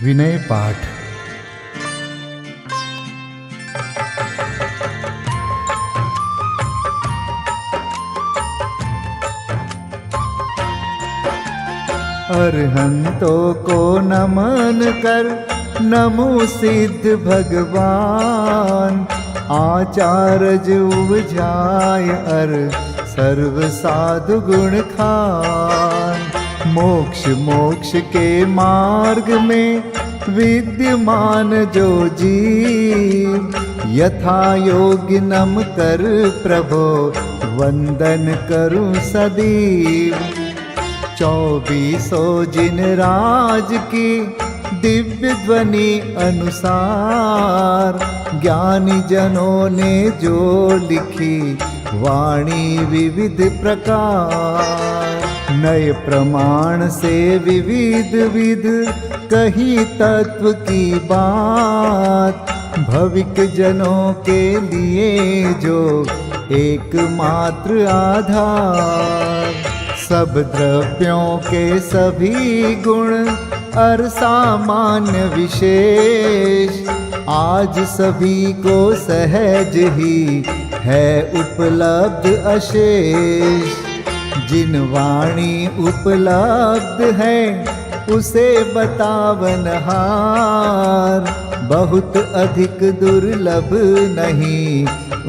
विनय पाठ। अरहंतों को नमन कर नमो सिद्ध भगवान। आचार्य उपजाय अर सर्व साधु गुण खान। मोक्ष के मार्ग में विद्यमान जो जीव, यथा योग्य नम कर प्रभो वंदन करूं सदैव। 24 जिन राज की दिव्य ध्वनि अनुसार, ज्ञानी जनों ने जो लिखी वाणी विविध प्रकार। नए प्रमाण से विविध विध कही तत्व की बात, भविक जनों के लिए जो एकमात्र आधार। सब द्रव्यों के सभी गुण और सामान्य विशेष, आज सभी को सहज ही है उपलब्ध अशेष। जिन वाणी उपलब्ध है उसे बतावन हार, बहुत अधिक दुर्लभ नहीं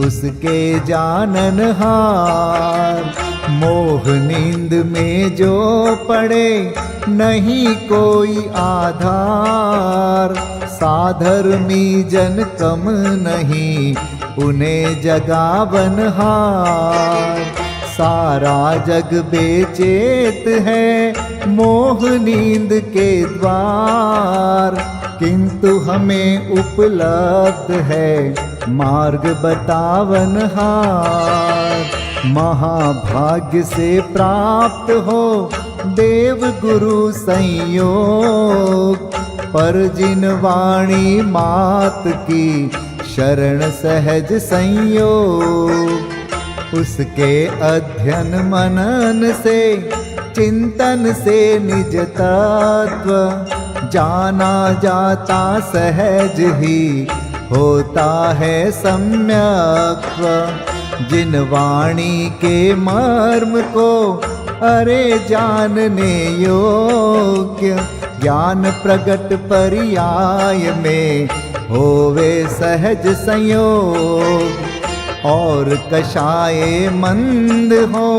उसके जानन हार। मोह नींद में जो पड़े नहीं कोई आधार, साधर्मी जन कम नहीं उन्हें जगावन हार। सारा जग बेचैत है मोह नींद के द्वार, किंतु हमें उपलब्ध है मार्ग बतावन हार। महाभाग्य से प्राप्त हो देव गुरु संयोग, पर जिन वाणी मात की शरण सहज संयोग। उसके अध्ययन मनन से चिंतन से निज तत्व, जाना जाता सहज ही होता है सम्यक्त्व। जिन वाणी के मर्म को अरे जानने योग्य, ज्ञान प्रगट पर्याय में होवे सहज संयोग। और कषाये मंद हो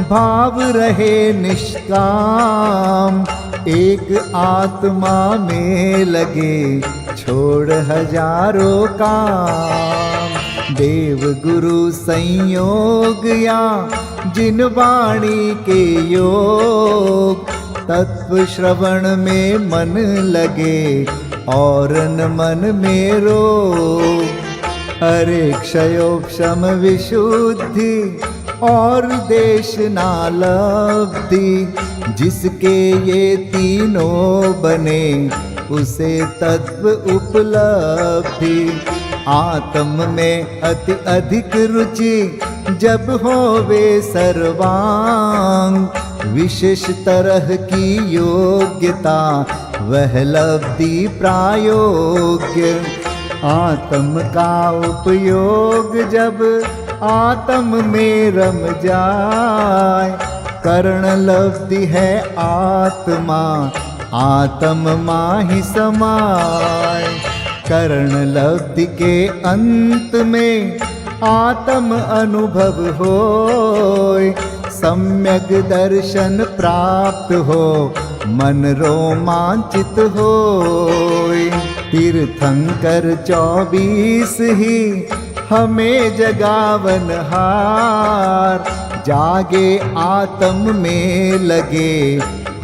भाव रहे निष्काम, एक आत्मा में लगे छोड़ हजारों काम। देव गुरु संयोग या जिन वाणी के योग, तत्व श्रवण में मन लगे और न मन में रोग। अरे क्षयोक्षम विशुद्धि और देश नालब्धि, जिसके ये तीनों बने उसे तत्व उपलब्धि। आत्म में अति अधिक रुचि जब होवे सर्वांग, विशेष तरह की योग्यता वह लब्धि प्रायोग्य। आत्म का उपयोग जब आत्म में रम जाए, कर्ण लब्धि है आत्मा आत्म माहि समाय। कर्ण लब्धि के अंत में आत्म अनुभव होय, सम्यक दर्शन प्राप्त हो मन रोमांचित होय। तीर्थंकर 24 ही हमें जगावन हार, जागे आत्म में लगे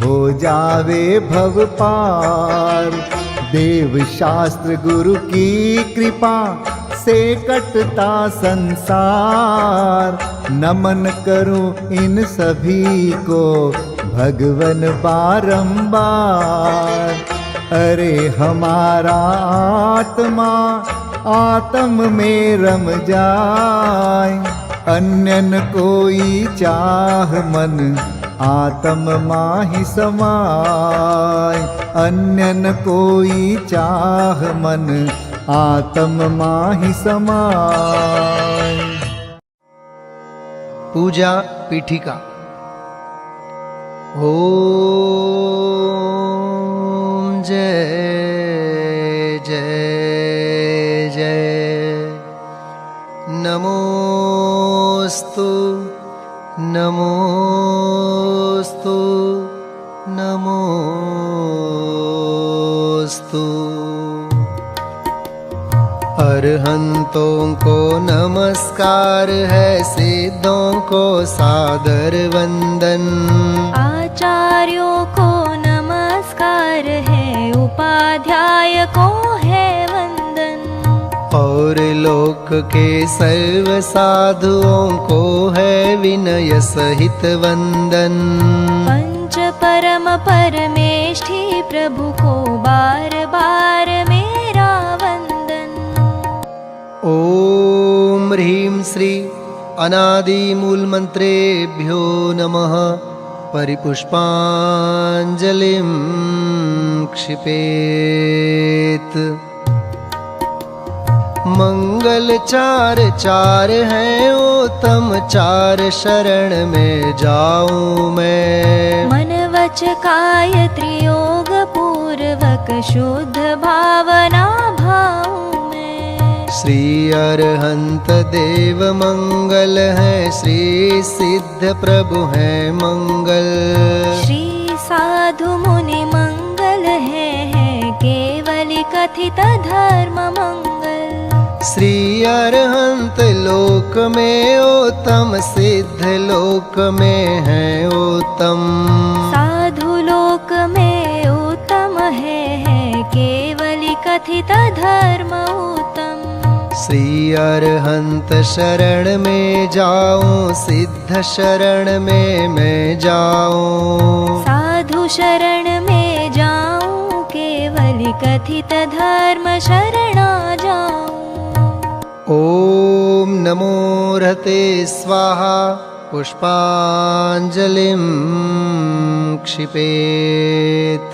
हो जावे भव पार। देव शास्त्र गुरु की कृपा से कटता संसार, नमन करूं इन सभी को भगवन बारंबार। अरे हमारा आत्मा आत्म में रम जाए, अन्य न कोई चाह मन आत्म माहि समाय। अन्य न कोई चाह मन, आत्म माहि समाय। पूजा पीठिका। ओम जय जय जय। नमोस्तु नमोस्तु नमोस्तु। अरहंतों को नमस्कार है, सिद्धों को सादर वंदन। आचार्यों को नमस्कार है, उपाध्याय को है वंदन। और लोक के सर्व साधुओं को है विनय सहित वंदन। पंच परम परमेष्ठी प्रभु को बार बार मेरा वंदन। ओम ह्रीं श्री अनादि मूल मंत्रेभ्यो नमः। परिपुष्पांजलिं क्षिपेत। मंगल चार चार हैं उत्तम, चार शरण में जाऊं मैं। मन वच काय त्रियोग पूर्वक शुद्ध भावना भाऊं मैं। श्री अरहंत देव मंगल है, श्री सिद्ध प्रभु है मंगल। श्री साधु मुनि मंगल है केवली कथित धर्म मंगल। श्री अरहंत लोक में उत्तम, सिद्ध लोक में है उत्तम। साधु लोक में उत्तम है केवली कथित धर्म उत्तम। श्री अरहंत शरण में जाऊं, सिद्ध शरण में मैं जाऊं। साधु शरण में जाऊं, केवली कथित धर्म शरणा जाऊं। ओम नमो रहते स्वाहा। पुष्पांजलिं क्षिपेत।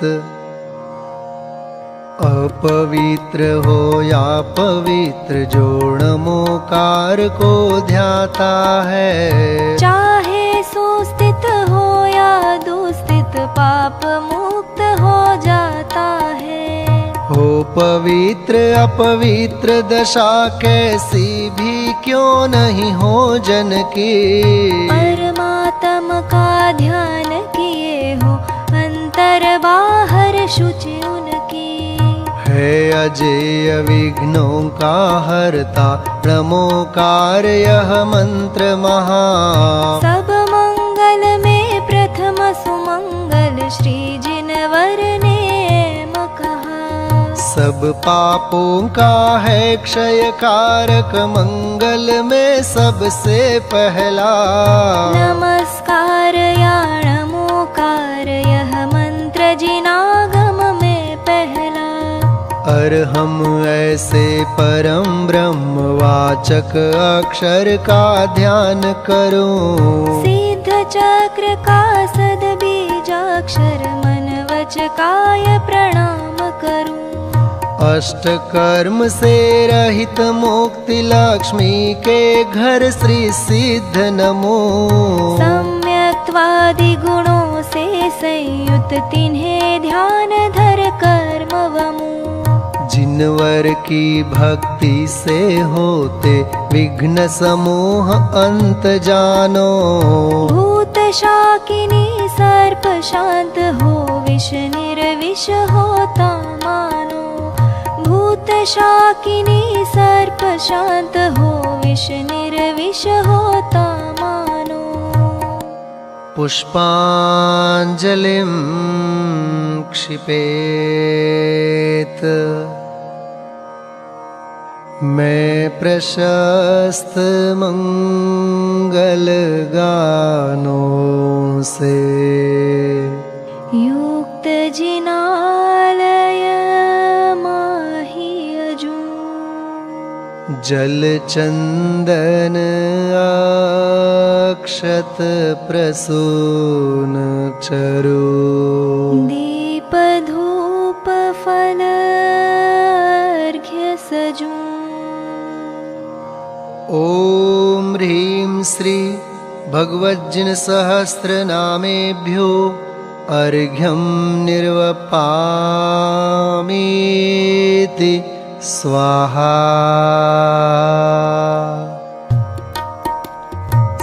अपवित्र हो या पवित्र, जो नमोकार को ध्याता है। चाहे सुस्थित हो या दुस्थित, पाप मुक्त हो जाता है। हो पवित्र अपवित्र दशा कैसी भी क्यों नहीं हो जन की। परमात्मा का ध्यान किए हो, अंतर बाहर शुचि उनकी। है अजेय विघ्नों का हरता, नमोकार यह मंत्र महा। सब मंगल में प्रथम सुमंगल, श्री जिनवर ने कहा। सब पापों का है क्षय कारक, मंगल में सबसे पहला। नमस्कार या नमोकार यह मंत्र जिनागम में पहला। और हम ऐसे परम ब्रह्म वाचक अक्षर का ध्यान करूं। सिद्ध चक्र का सद बीजाक्षर, मन वच काय प्रणाम करूं। अष्ट कर्म से रहित मुक्ति लक्ष्मी के घर श्री सिद्ध नमो। सम्यक्त्वादि गुणों से संयुक्त तिन्हें ध्यान धर कर्म वमु। जिनवर की भक्ति से होते विघ्न समूह अंत जानो। भूत शाकिनी सर्प शांत हो, विष निर्विष होता मानो। भूत शाकिनी सर्प शांत हो, विष निर्विष होता मानो। पुष्पांजलिं क्षिपेत। मैं प्रशस्त मंगल गानों से युक्त जिनालय माहि अजूं। जल चंदन अक्षत प्रसून चरु दीप धूप फल अर्घ्य सजूं। ओम ह्रीं श्री भगवज्जिन सहस्रनामेभ्यो अर्घ्यं निर्वपामीति स्वाहा।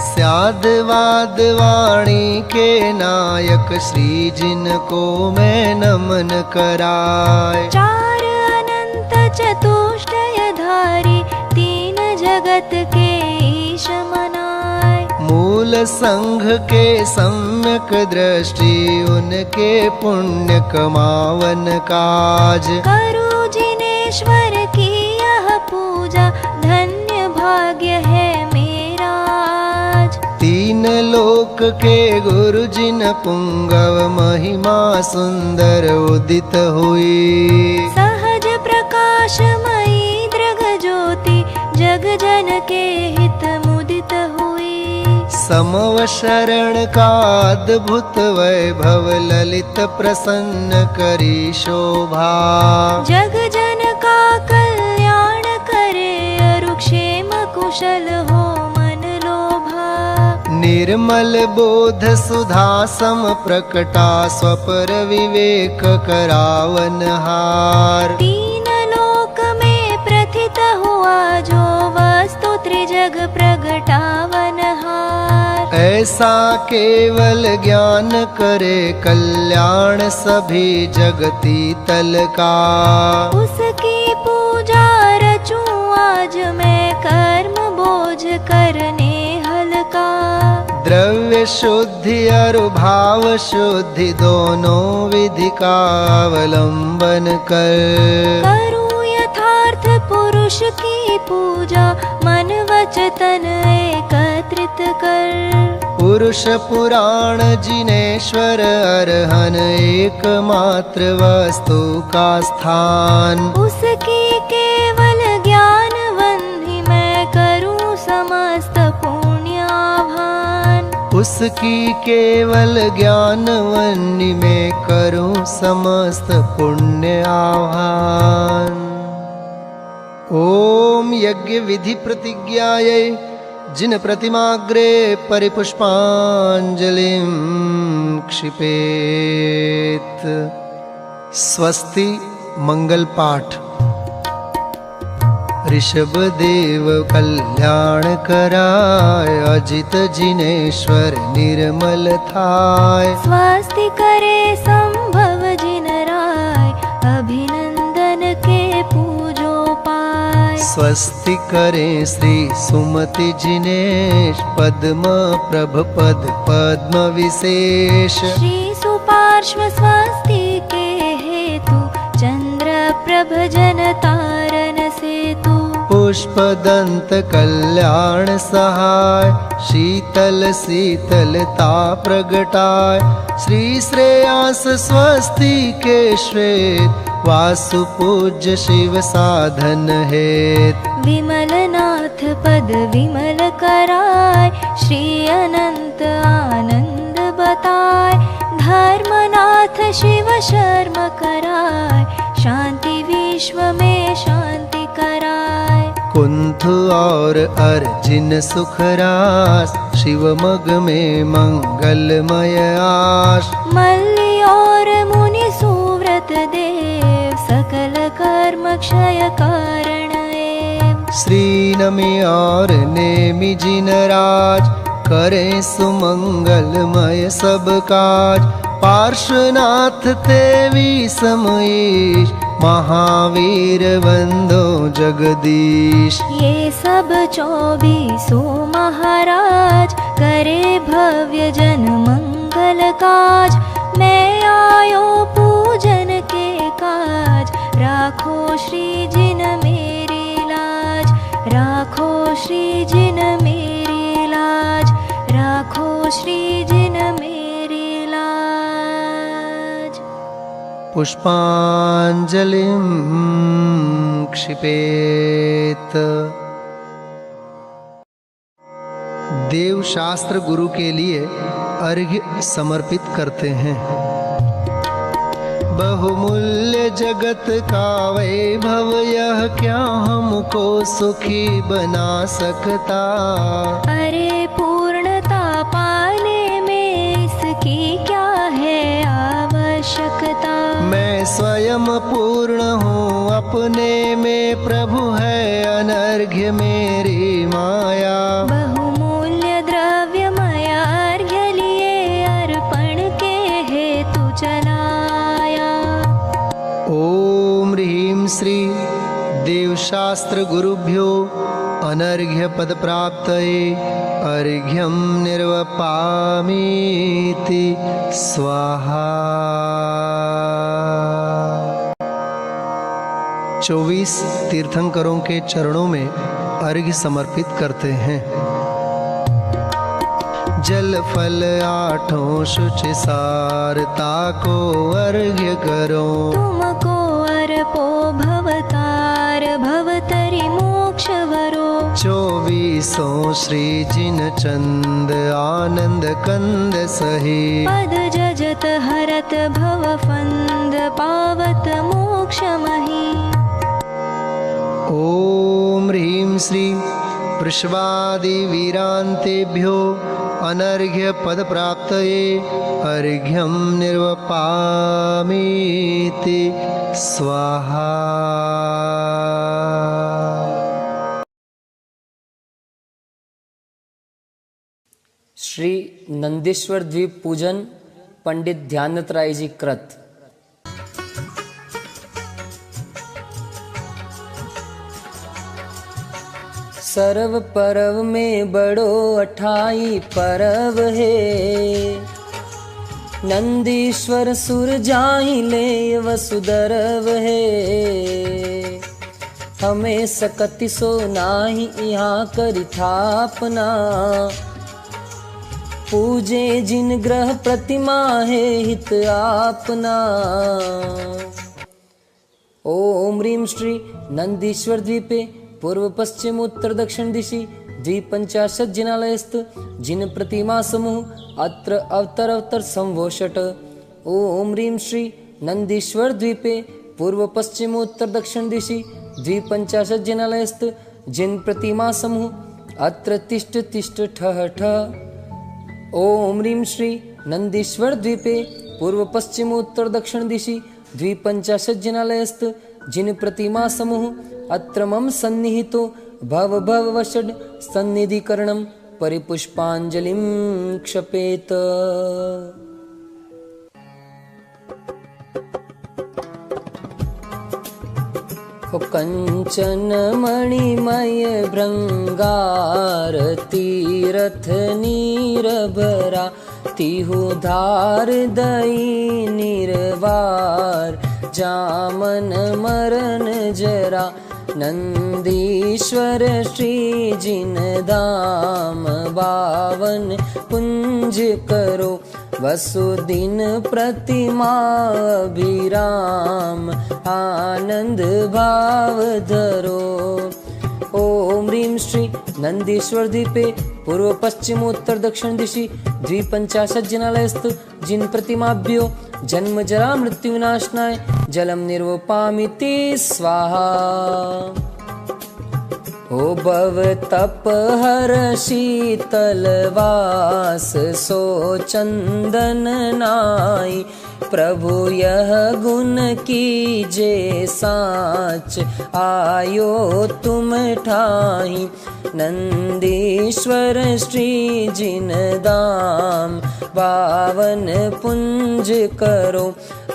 स्याद्वाद वाणी के नायक श्री जिनको मैं नमन कराय। चार अनंत चतुष्टयधारी तीन जगत के ईश मनाय। मूल संघ के सम्यक दृष्टि उनके पुण्य कमावन काज। करु जिनेश्वर की यह पूजा धन्य भाग्य है मेरा आज। तीन लोक के गुरु जिन पुंगव महिमा सुंदर उदित हुई। सहज प्रकाशमयी दृग ज्योति जग जन के हित मुदित हुई। समव शरण का अद्भुत वैभव ललित प्रसन्न करी शोभा। जग जन का कल्याण करे अरुक्षेम कुशल हो मन लोभा। निर्मल बोध सुधा सम प्रकटा स्वपर विवेक करावन हार। तीन लोक में प्रथित हुआ जो वस्तु त्रिजग प्रगटावन हार। ऐसा केवल ज्ञान करे कल्याण सभी जगती तल का। उसकी पूजा रचूं आज मैं कर्म बोझ करने हल्का। द्रव्य शुद्धि और भाव शुद्धि दोनों विधि का अवलंबन कर। करूं यथार्थ पुरुष की पूजा मन वचन एकत्रित कर। पुरुष पुराण जिनेश्वर अरहन एकमात्र वस्तु का स्थान। उसकी केवल ज्ञान वंदि मैं करूं समस्त पुण्याभान। उसकी केवल ज्ञान वन्नी में करूं समस्त पुण्य आह्वान। ओम यज्ञ विधि प्रतिज्ञायै जिन प्रतिमाग्रे परिपुष्पांजलिं क्षिपेत। स्वस्ति मंगल पाठ। ऋषभ देव कल्याण कराय अजित जिनेश्वर निर्मल थाय। स्वस्ति करे संभव जिन राय अभिनंदन के पूजो पाय। स्वस्ति करे श्री सुमति जिनेश पद्म प्रभ पद पद्म विशेष। श्री सुपार्श्व स्वस्ति के हेतु चंद्र प्रभ जन तारन सेतु। पुष्पदंत कल्याण सहाय शीतल शीतलता प्रगटाय। श्री श्रेयांस स्वस्ति के श्वेत वासु पूज्य शिव साधन हेत। विमल नाथ पद विमल कराय श्री अनंत आनंद बताय। धर्मनाथ शिव शर्म कराय शांति विश्व में शांति कराय। कुंथ और अर्जिन सुखरास शिव मग में मंगलमय आश। मल्ली और मुनि सुव्रत देव सकल कर्म क्षय कारण एव। श्री नमि और नेमि जिन राज करें सुमंगलमय सब काज। पार्श्वनाथ तेवी समईश महावीर वंदो जगदीश। ये सब 24 महाराज करे भव्य जन मंगल काज। मैं आयो पूजन के काज राखो श्री जिन मेरी लाज। राखो श्री जिन मेरी लाज। राखो श्री जिन मेरी लाज। पुष्पांजलिं क्षिपेत। देवशास्त्र गुरु के लिए अर्घ्य समर्पित करते हैं। बहुमूल्य जगत का वैभव यह क्या हमको सुखी बना सकता। अरे पूर्णता पाने में इसकी क्या है आवश्यकता। मैं स्वयं पूर्ण हूँ अपने में, प्रभु है अनर्घ्य मेरी माया। बहुमूल्य द्रव्य माया अर्घ्य लिए अर्पण के हेतु चलाया। ओम ह्रीं श्री देवशास्त्र गुरुभ्यो अनर्घ्य पद प्राप्तये अर्घ्यं निर्वपामीति स्वाहा। 24 तीर्थंकरों के चरणों में अर्घ्य समर्पित करते हैं। जल फल आठों शुचि सारता को अर्घ्य करो। तुमको अर्पो भवतार भवतरि मोक्ष वरो। 24 श्री जिन चंद आनंद कंद सही। पद जजत हरत भव फंद पावत मोक्ष मही। ओम ह्रीं श्री वृषभादि वीरांतेभ्यो अनर्घ्य पद प्राप्तये अर्घ्यं निर्वपामीति स्वाहा। श्री नंदीश्वर द्वीप पूजन पंडित ध्यानत राय जी कृत। सर्व परव में बड़ो अठाई परव है। नंदीश्वर सुर जाहि ले वसुदरव है। हमें सकति सो नाही यहाँ करि थापना। पूजे जिन ग्रह प्रतिमा है हित आपना। ओम ह्रीं श्री नंदीश्वर द्वीपे पूर्व पश्चिम उत्तर दक्षिण दिशि 250 जिनालयस्थ जिन प्रतिमा समूह अत्र अवतर संवोषट। ओम ह्रीं श्री नंदीश्वर द्वीपे पूर्व पश्चिम उत्तर दक्षिण दिशि 250 जिनालयस्थ जिन प्रतिमा समूह अत्र तिष्ठ तिष्ठ ठः ठः। ओम ह्रीं श्री नंदीश्वर द्वीपे पूर्व पश्चिम उत्तर दक्षिण दिशि 250 जिनालयस्थ जिन प्रतिमा समूह अत्र मम सन्निहितो भव भव वषड् सन्निधिकरणं परिपुष्पांजलिं क्षपेत। कंचन मणिमय भृंगार तीरथ नीरभरा। तिहु धार दई निर्वार जामन मरण जरा। नंदीश्वर श्री जिन धाम बावन कुंज करो। वसुदिन प्रतिमा अभिराम आनंद भाव धरो। ओम ह्रीं श्री नंदीश्वर द्वीपे पूर्व पश्चिम उत्तर दक्षिण दिशि 250 जिनालयस्थ जिन प्रतिमाभ्यो जन्म जरा मृत्यु विनाशनाय जलम निर्वपामीति स्वाहा। ओ भव तप हर शीतल वास सो चंदन नाई। प्रभु यह गुण कीजे साच आयो तुम ठाई। नंदीश्वर श्री जिन दाम पावन पुंज करो।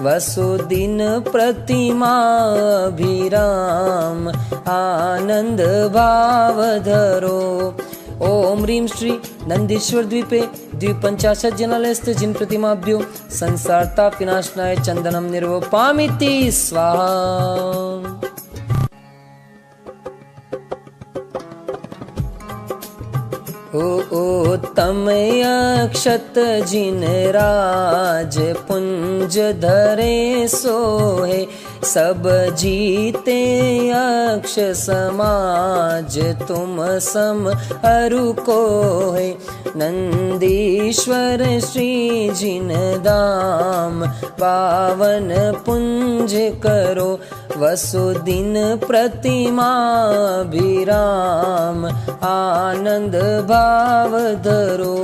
वसुदिन प्रतिमा अभिराम आनंद भाव धरो। ओम ह्रीं श्री नंदीश्वर द्वीपे 250 जिनालयस्थ जिन प्रतिमाभ्यो संसार ताप विनाशनाय चंदनम निर्वपामीति स्वाहा। तमयक्षत जिन राज पुंज धरे सोहे सब जीते अक्ष समाज तुम सम अरु को है नंदीश्वर श्री जिन धाम पावन पुंज करो वसुदिन प्रतिमा विराम आनंद भाव धरो।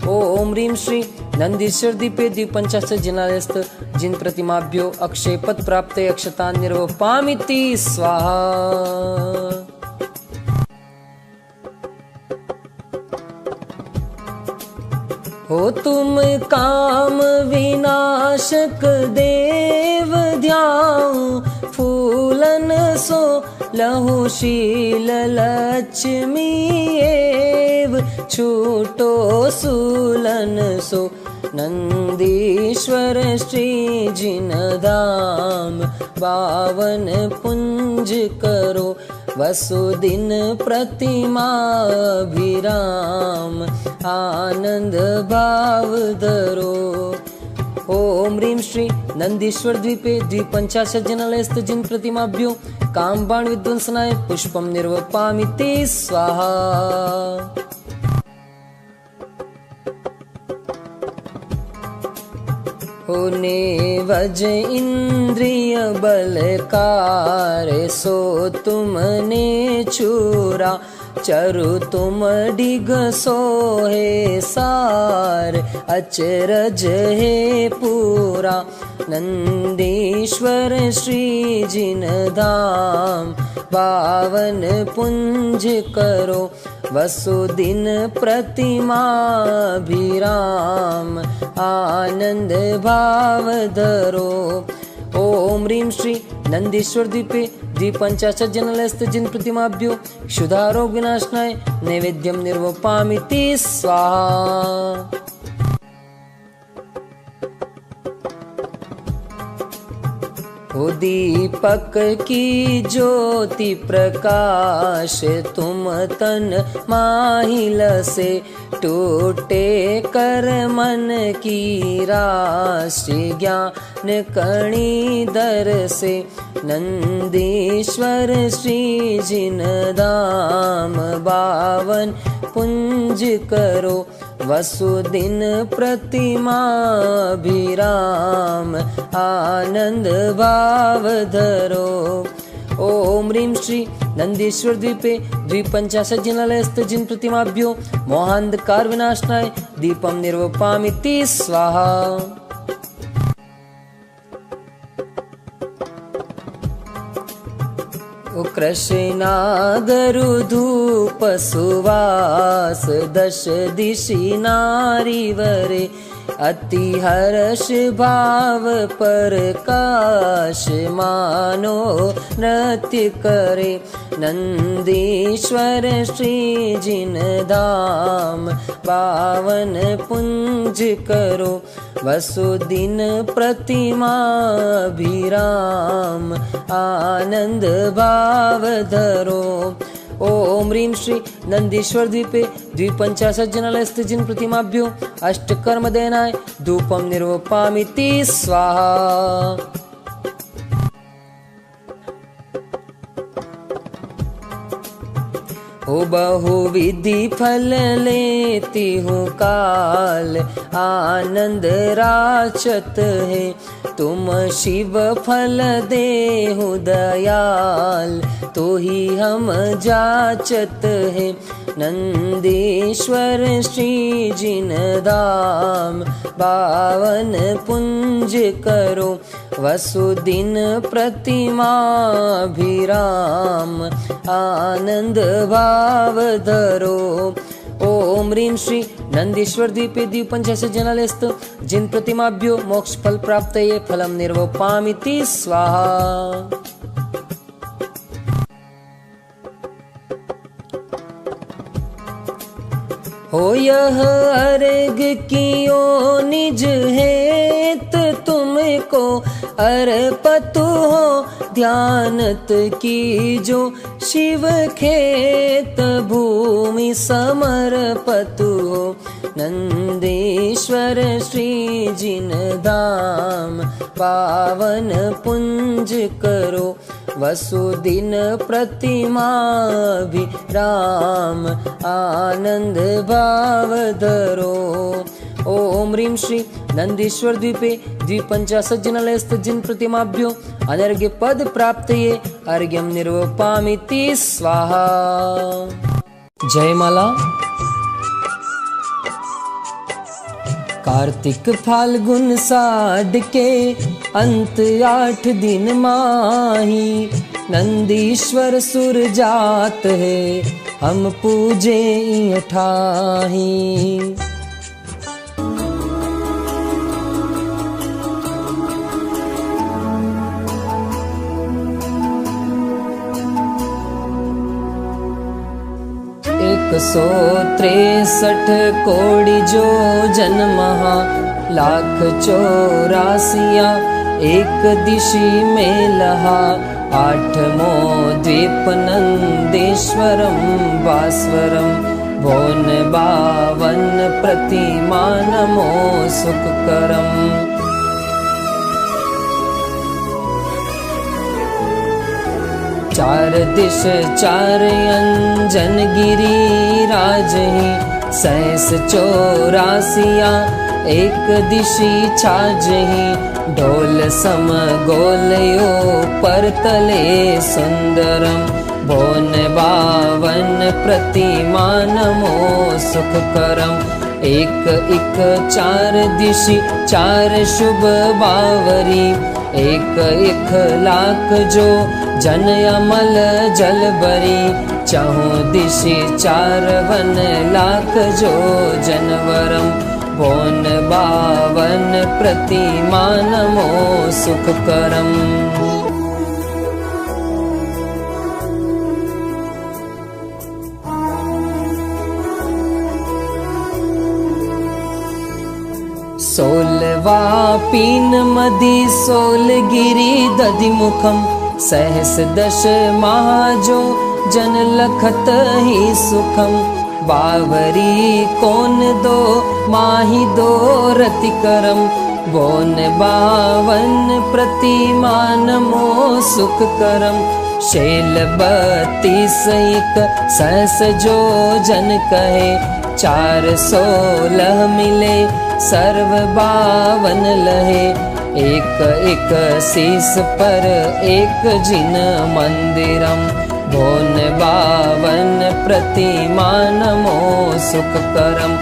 ओम ह्रीं श्री नंदीश्वर दीपे द्विपंचाशत् जिनालयस्थ जिन प्रतिमाभ्यो अक्षय पद प्राप्त अक्षता निर्वपामिति स्वाहा। हो तुम काम विनाशक देव ध्याऊ फूलन सो लहु शील लक्ष्मी एव छूटो सूलन सो नंदीश्वर श्री जिन धाम पावन पुंज करो वसुदिन प्रतिमा विराम आनंद भाव धरो। ओम ह्रीं श्री नंदीश्वर द्वीपे द्विपंचाशत् जिनालयस्थ जिन प्रतिमाभ्यो काम बाण विध्वंसनाय पुष्पम निर्वपामिति स्वाहा। होने वज इंद्रिय बलकार सो तुमने चूरा चरु तुम डिग सोहे सार अचरज है पूरा नंदीश्वर श्री जिन धाम पावन पुंज करो वसुदिन प्रतिमा विराम आनंद भाव धरो। ओम ह्रीं श्री नंदीश्वर द्वीपे द्विपंचाशत् जिनालयस्थ जिन प्रतिमाभ्यो क्षुधारोग विनाशनाय नैवेद्यम निर्वपामिति स्वाहा। हो दीपक की ज्योति प्रकाश तुम तन माहिल से टूटे कर मन की राशि ज्ञान कणी दर से नंदीश्वर श्री जिन धाम बावन पुंज करो वसुदिन प्रतिमा विराम आनंद भाव धरो। ओम ह्रीं श्री नंदीश्वर द्वीपे द्विपंचाशत् जिनालयस्थ जिन प्रतिमाभ्यो मोहांधकार विनाशनाय दीपम निर्वपामिति स्वाहा। ओ कृष्णागरु धूप सुवास दश दिशि नारीवरे अति हर्ष भाव प्रकाश मानो नृत्य करे नंदीश्वर श्री जिन धाम पावन पुंज करो वसुदिन प्रतिमा विराम आनंद भाव धरो। ओम ह्रीं श्री नंदीश्वर द्वीपे द्विपंचाशत् जिनालयस्थ जिन प्रतिमाभ्यो अष्टकर्म देनाय धूपम निर्वपामिति स्वाहा। हो बहुविधि फल लेती हूँ काल आनंद राचत है तुम शिव फल देहु दयाल तो ही हम जाचत है नंदीश्वर श्री जिन धाम पावन पुंज करो वसुदिन प्रतिमा विराम आनंद भाव धरो। ओम ह्रीं श्री नंदीश्वर द्वीपे द्विपंचाशत् जिनालयस्थ जिन प्रतिमाभ्यो मोक्ष फल प्राप्तये फलम निर्वपामिति स्वाहा। हो यह अर्घ कियो निज हेत तुमको अर्पतु हो ध्यानत कीजो शिव खेत भूमि समर्पतु हो नंदीश्वर श्री जिन धाम पावन पुंज करो वसुदिन प्रतिमा भी राम आनंद भाव धरो। ओम ह्रीं श्री नंदीश्वर द्वीपे द्विपंचाशत् जिनालयस्थ जिन प्रतिमाभ्यो अनर्घ्य पद प्राप्तये अर्घ्यं निर्वपामिति स्वाहा। जयमाला। कार्तिक फाल्गुन साढ़ के अंत 8 दिन माही नंदीश्वर सुर जात है हम पूजे ठाही। एक 163 कोटि जो जन्महा लाख 84 एक दिशि में लहा 8मो द्वीप नंदेश्वरम भास्वरम भोन 52 प्रतिमा नमो सुखकरम। चार दिश 4 अंजन गिरी राजहि 84 एक दिशि छाजहि ढोल सम गोलयो परतले सुंदरम भोन 52 प्रतिमा नमो सुखकरम। एक 4 दिशि 4 शुभ बावरी एक 1,00,000 जो जन अमल जल बरी 4 दिशि 4 वन लाख जो जनवरम भोन 52 प्रतिमा नमो सुखकरम। सोलवा पीन मदि सोलगिरी दधिमुखम सहस 10 महाजो जन लखत ही सुखम बावरी कोन दो माही दो रतिकरम बोन 52 प्रतिमा नमो सुखकरम। शैल 32 एक सहस जो जन कहे 416 मिले सर्व 52 लहे एक शीस पर एक जिन मंदिरम भोन 52 प्रतिमा नमो सुखकरम।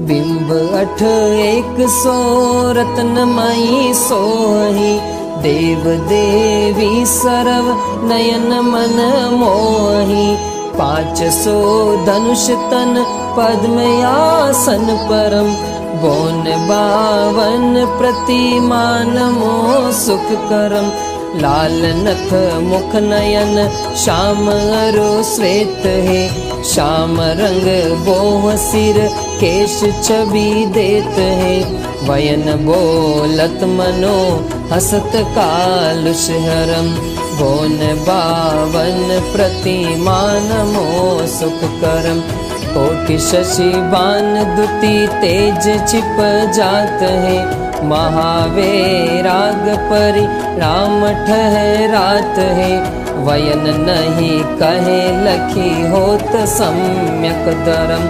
बिंब 8 100 रत्नमयी सोही देव देवी सर्व नयन मन मोही 500 धनुष तन पद्मयासन परम बोन 52 प्रतिमा नमो सुखकरम। लाल नख मुख नयन श्याम अरो श्वेत है श्याम रंग बोह सिर केश छवि देत है वयन बोलत मनो हसत कालुष हरम बोन 52 प्रतिमा नमो सुखकरम। कोटि शशि बान दुति तेज छिप जात है महावैराग परि राम ठहरात है वयन नहीं कहे लखी होत सम्यक धरम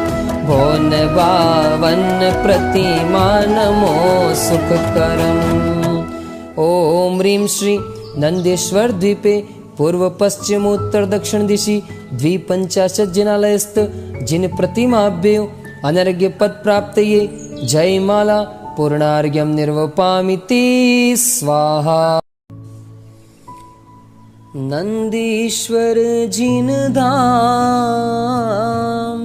भोन 52 प्रतिमा नमो सुखकरम। ओम ह्रीं श्री नंदेश्वर द्वीपे पूर्व पश्चिम उत्तर दक्षिण दिशि 250 जिनालयस्थ जिन प्रतिमाभ्यो अनर्घ्य पद प्राप्तये जयमाला पूर्णार्घ्यं निर्वपामिति स्वाहा। नंदीश्वर जिन धाम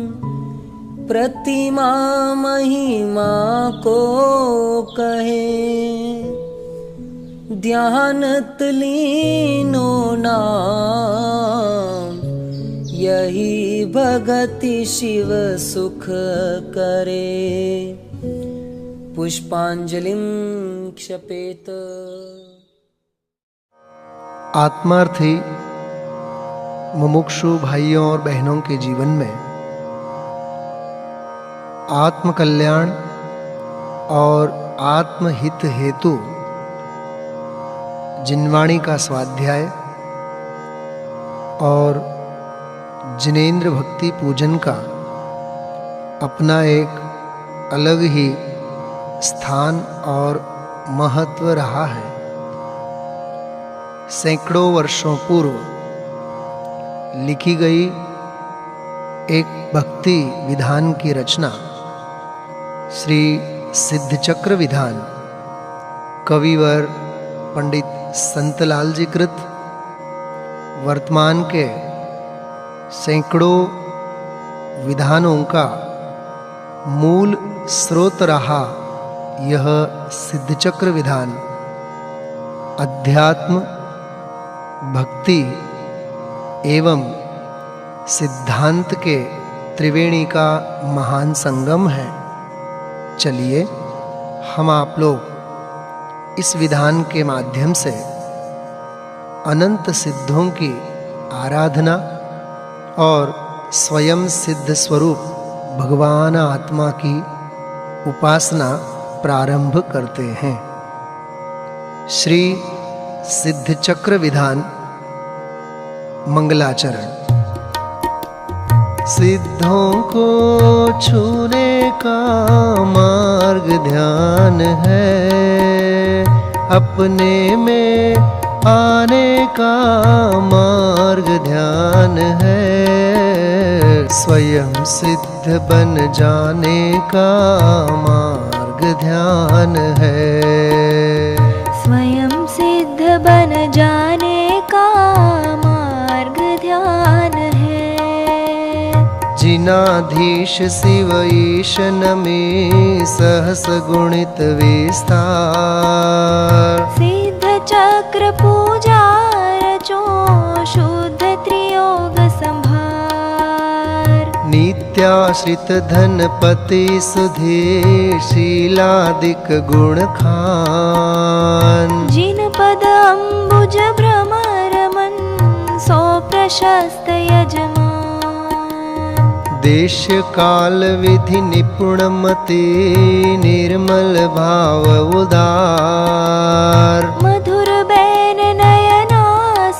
प्रतिमा महिमा को कहे ध्यानत लीनो नाम, यही भगति शिव सुख करे। पुष्पांजलिं क्षपेत। आत्मार्थी मुमुक्षु भाइयों और बहनों के जीवन में आत्मकल्याण और आत्महित हेतु जिनवाणी का स्वाध्याय और जिनेंद्र भक्ति पूजन का अपना एक अलग ही स्थान और महत्व रहा है। सैकड़ों वर्षों पूर्व लिखी गई एक भक्ति विधान की रचना श्री सिद्धचक्र विधान कविवर पंडित संतलाल जी कृत वर्तमान के सैकड़ों विधानों का मूल स्रोत रहा यह सिद्धचक्र विधान अध्यात्म, भक्ति एवं सिद्धांत के त्रिवेणी का महान संगम है। चलिए हम आप लोग इस विधान के माध्यम से अनंत सिद्धों की आराधना और स्वयं सिद्ध स्वरूप भगवान आत्मा की उपासना प्रारंभ करते हैं। श्री सिद्धचक्र विधान मंगलाचरण। सिद्धों को छूने का मार्ग ध्यान है, अपने में आने का मार्ग ध्यान है, स्वयं सिद्ध बन जाने का मार्ग ध्यान है, स्वयं सिद्ध बन जाने का मार्ग ध्यान है। जिनाधीश शिव ईश नमे सहस गुणित विस्तार, सिद्ध चक्र पूजा रचो शुद्ध त्रियोग संभार, नित्याश्रित धनपति सुधीर शीलादिक गुण खान, जिन पद अम्बुज भ्रमर मन सो प्रशस्त यजमान, देश काल विधि निपुण मति निर्मल भाव उदार, मधुर बैन नयना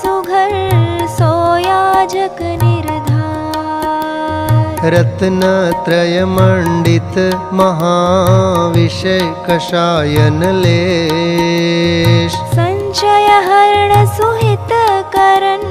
सुघर सोयाजक निर्धार, रत्न त्रय मंडित महाविषय कषायन लेश, संचय हरण सुहित करन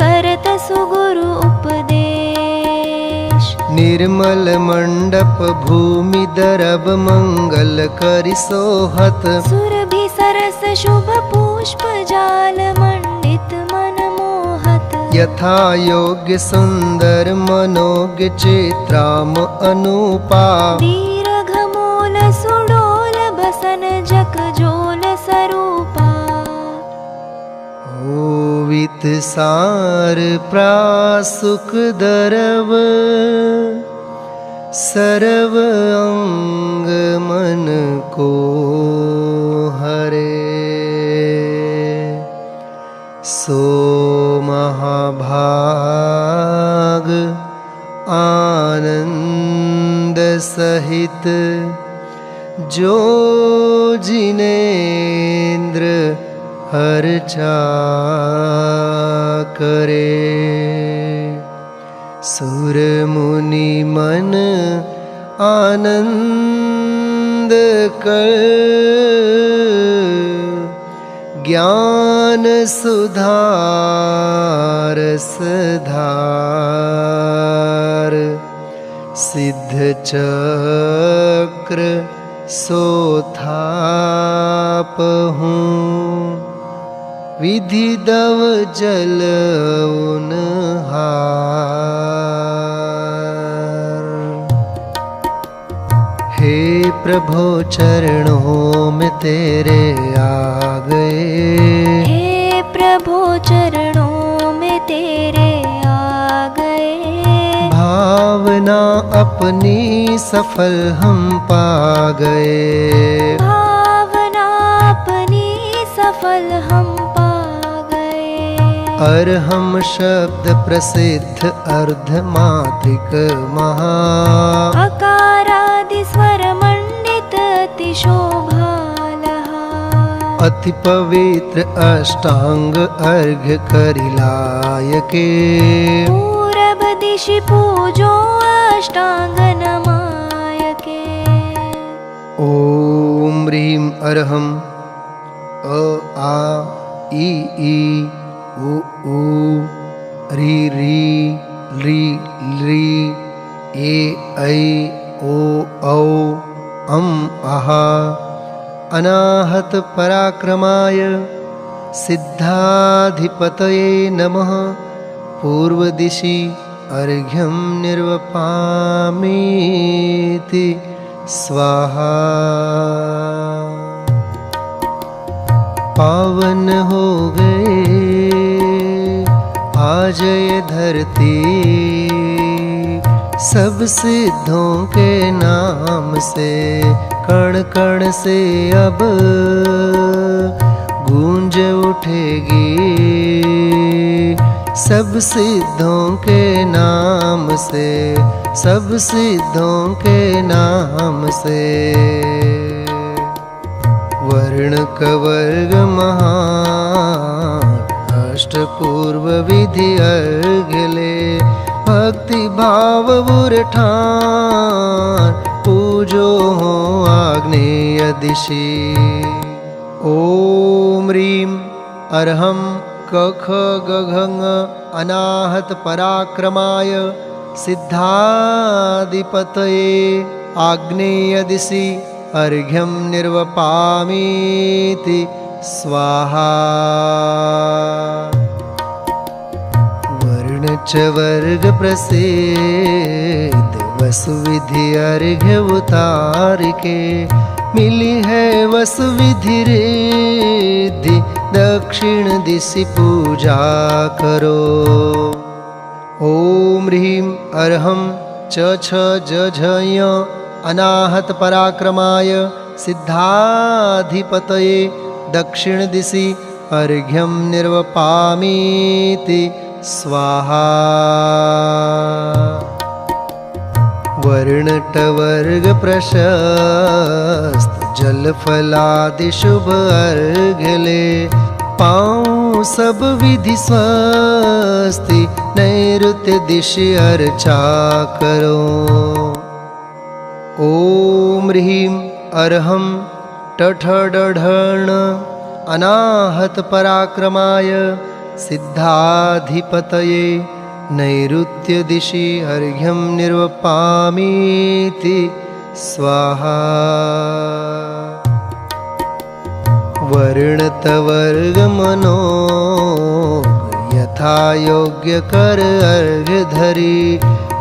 करत सुगुरु उपदेश, निर्मल मंडप भूमि दरब मंगल करि सोहत, सुरभि सरस शुभ पुष्प जाल मंडित मन मोहत, यथा योग्य सुंदर मनोज्ञ चित्राम अनुपा, दीर्घ मूल सुडोल बसन जक जोल सरूपा, ओवित सार प्रासुक दरव सर्व अंग मन को हरे, सो महाभाग आनंद सहित जो जिनेंद्र हर्चा करे, सुर मुनि मन आनंद कर ज्ञान सुधारस धार, सिद्ध चक्र सोथाप हूँ, विधि दव जल उनहार, हे प्रभु चरणों में तेरे आ गए। हे प्रभु चरणों में तेरे आ गए। भावना अपनी सफल हम पा गए। भावना अपनी सफल हम पा गए। अर्हम शब्द प्रसिद्ध अर्धमात्रिक महा। अकारादि स्वर मंडित अति शोभालहा। अति पवित्र अष्टांग अर्घ्य करिलायके। पूरब दिशि पूजो अष्टांग नमायके। ओम ह्रीं अर्हं अ आ ई उ री री ली ली ए ऐ ओ औ अम आहा। अनाहत पराक्रमाय सिद्धाधिपतये नमः। पूर्व दिशि अर्घ्यं निर्वपामीति स्वाहा। पावन हो गए आज ये धरती सब सिद्धों के नाम से। कण कण से अब गूंज उठेगी सब सिद्धों के नाम से। सब सिद्धों के नाम से। वर्ण कवर्ग महान अष्टपूर्व विधि अर्घ्य ले। भक्ति भाव उरठान पूजो हो आग्नेय दिशि। ओम ह्रीं अर्हं कख गघङ अनाहत पराक्रमाय सिद्धाधिपतये आग्नेय दिशि अर्घ्यं निर्वपामीति स्वाहा। वर्ण च वर्ग प्रसिद्ध वसुविधि अर्घ्य उतार के। मिली है वसुविधि रिद्धि दक्षिण दिशि पूजा करो। ओम ह्रीं अर्हं च छ ज झ य अनाहत पराक्रमाय सिद्धाधिपतये दक्षिण दिशि अर्घ्यं निर्वपामीति स्वाहा। वर्णटवर्ग प्रशस्त जल फलादि शुभ अर्घ्य ले। पाऊँ सब विधि स्वस्ति नैऋत्य दिशि अर्चा करो। ओम ह्रीं अर्हं टठ डढण अनाहत पराक्रमाय सिद्धाधिपतये नैऋत्य दिशि अर्घ्यं निर्वपामीति स्वाहा। वर्णतवर्ग मनोग यथा योग्य कर अर्घ्य धरी।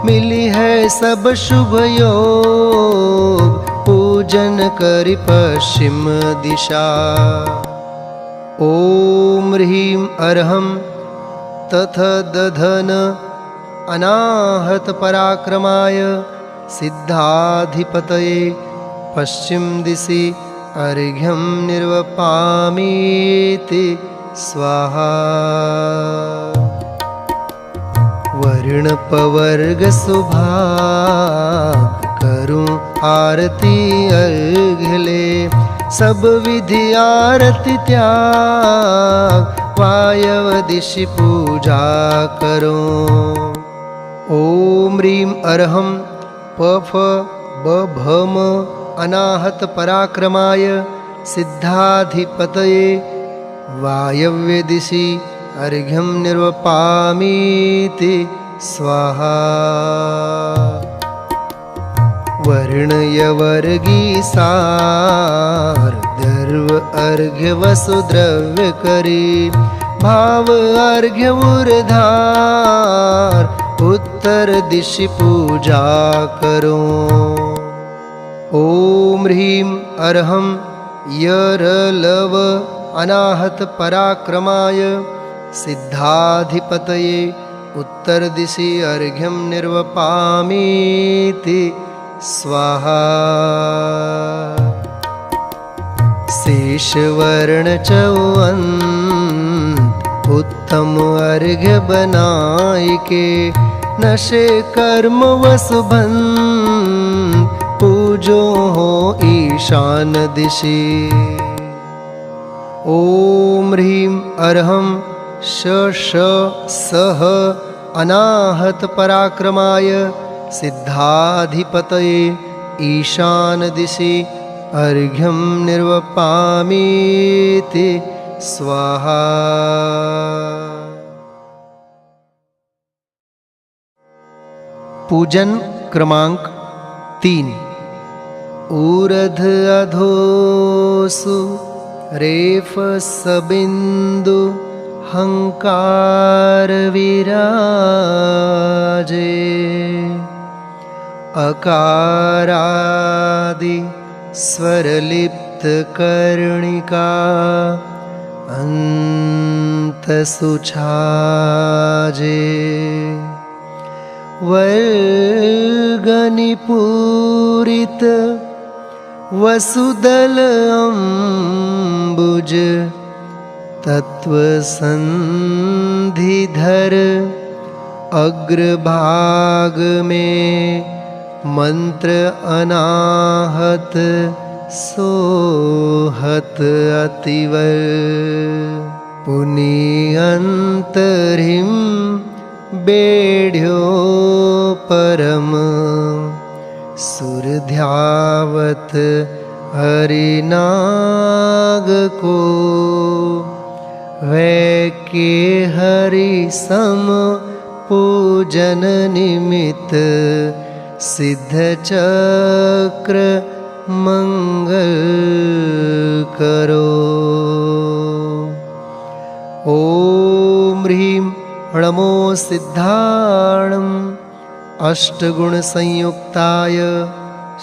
मिली है सब शुभ योग पूजन करि पश्चिम दिशा। ओम ह्रीं अर्हं तथ दधन अनाहत पराक्रमाय सिद्धाधिपतये पश्चिम दिशि अर्घ्यं निर्वपामीति स्वाहा। वर्ण पवर्ग सुभाग करूं आरती अर्घ्य ले। सब विधि आरती त्याग वायव दिशि पूजा करो। ओम ह्रीं अर्हं पफ बभम अनाहत पराक्रमाय सिद्धाधिपतये वायव्य दिशि अर्घ्यं निर्वपामीति स्वाहा। वर्णयवर्गी सार दर्व अर्घ्य वसुद्रव्य करी। भाव अर्घ्य उर्धार उत्तर दिशि पूजा करो। ॐ ह्रीं अर्हं यरलव अनाहत पराक्रमाय सिद्धाधिपतये उत्तरदिशि अर्घ्यं निर्वपामीति स्वाहा। शेषवर्ण चौवन उत्तम अर्घ्य बनाय के नशे कर्म वसुबन पूजो हो ईशान दिशि। ॐ ह्रीं अर्हं सह अनाहत पराक्रमाय सिद्धाधिपतये ईशान दिशि अर्घ्यं निर्वपामीति स्वाहा। पूजन क्रमांक 3। ऊर्ध अधोसु रेफ सबिंदु हंकार विराजे अकारादि स्वरलिप्त कर्णिका अंत सुछाजे वर्गनिपूरित वसुदल अम्बुज तत्वसंधिधर अग्रभाग में मंत्र अनाहत सोहत अतिवर पुनियंतरिम बेढ़्यो परम सुरध्यावत हरिनाग को वै के हरि सम पूजन निमित्त सिद्ध चक्र मंगल करो। ॐ ह्रीं णमो सिद्धाणम् अष्टगुण संयुक्ताय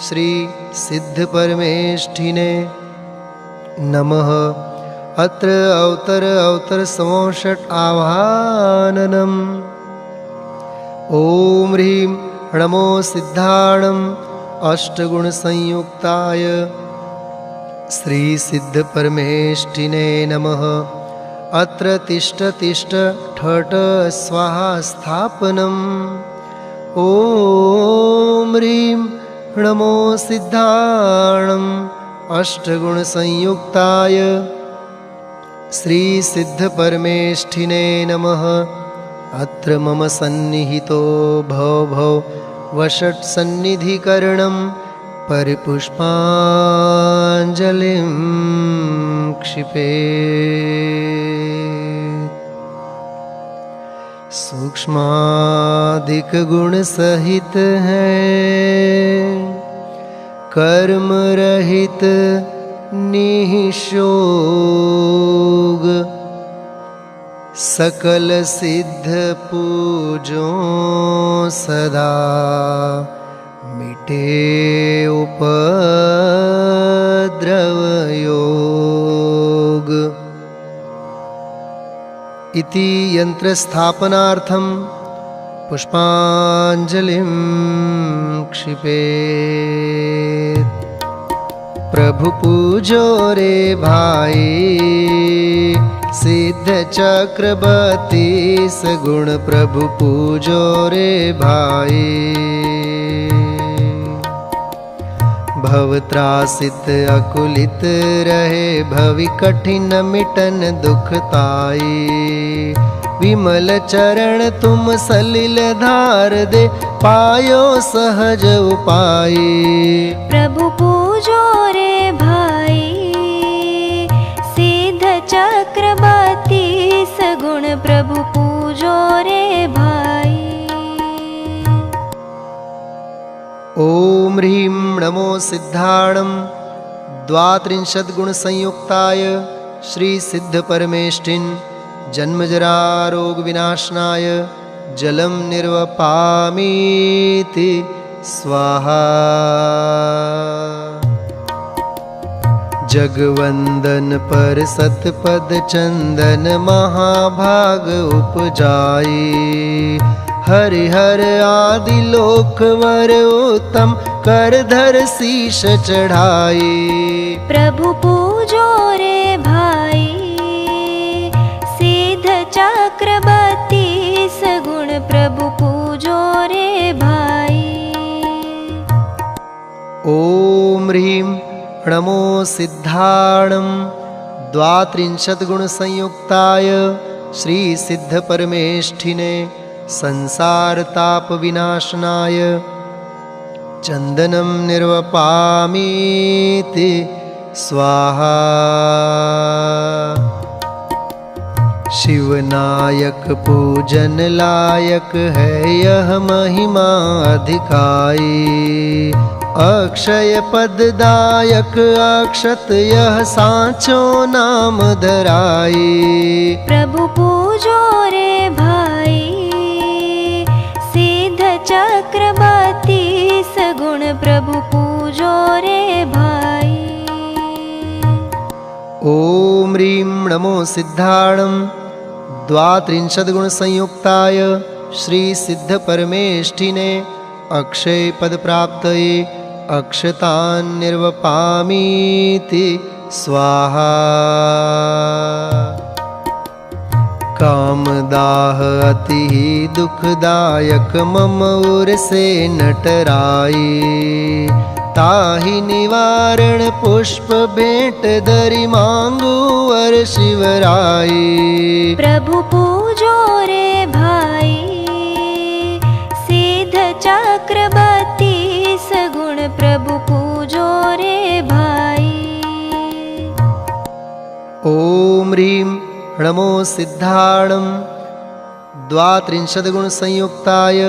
श्री सिद्ध परमेष्ठिने नमः। अत्र अवतर समोषट आवाहननम्। ॐ ह्रीं णमो सिद्धाणम् अष्टगुण संयुक्ताय श्री सिद्ध परमेष्ठिने नमः। अत्र तिष्ठ तिष्ठ ठठ स्वाहा स्थापनम्। ॐ ह्रीं णमो सिद्धाणम् अष्टगुण संयुक्ताय श्री सिद्ध परमेष्ठिने नमः। अत्र मम सन्निहितो भव वषट् सन्निधिकरणं परिपुष्पाञ्जलिं क्षिपेत्। सूक्ष्मादिक गुण सहित है कर्म रहित निःशोग सकल सिद्ध पूजो सदा मिटे उपद्रव योग। इति यंत्र स्थापनार्थं पुष्पांजलिं क्षिपेत्। प्रभु पूजो रे भाई सिद्ध चक्रवर्ती सगुण प्रभु पूजो रे भाई। भवत्रासित अकुलित रहे भवि कठिन मिटन दुखताई। विमल चरण तुम सलिल धार दे पायो सहज उपाय। प्रभु पूजो रे भाई सिद्ध चक्रवर्ती सगुण प्रभु पूजो रे भाई। ॐ ह्रीं नमो सिद्धाणं द्वात्रिंशत् गुण संयुक्ताय श्री सिद्ध परमेष्ठिन जन्मजरा रोग विनाशनाय जलम निर्वपामीति स्वाहा। जगवंदन पर सतपद चंदन महाभाग उपजाई। हरिहर आदि लोकवर उत्तम करधर शीश चढ़ाई। प्रभु पूजो रे भाई सिद्ध चक्रवर्ती सगुण प्रभु पूजो रे भाई। ओम ह्रीं नमो सिद्धाणं द्वात्रिंशत् गुण संयुक्ताय श्री सिद्ध परमेष्ठिने संसार ताप विनाशनाय चंदनं निर्वपामीति स्वाहा। शिवनायक पूजन लायक है यह महिमा अधिकाई। अक्षय पददायक अक्षत यह साचो नाम धराई। प्रभु पूजो रे भाई सिद्ध चक्रवर्ती सगुण प्रभु पूजो रे भाई। ओम ह्रीं नमो सिद्धाणं द्वात्रिंशत् गुण संयुक्ताय श्री सिद्ध परमेष्ठिने अक्षय पद प्राप्तये अक्षतान् निर्वपामीति स्वाहा। कामदाह अति दुखदायक मम उर से नटराई। ताहि निवारण पुष्प भेंट धरि मांगू वर शिवराई। प्रभु पूजो रे भाई सिद्ध चक्रवर्ती सगुण प्रभु पूजो रे भाई। ओम ह्रीं नमो सिद्धाणं द्वात्रिंशत् गुण संयुक्ताय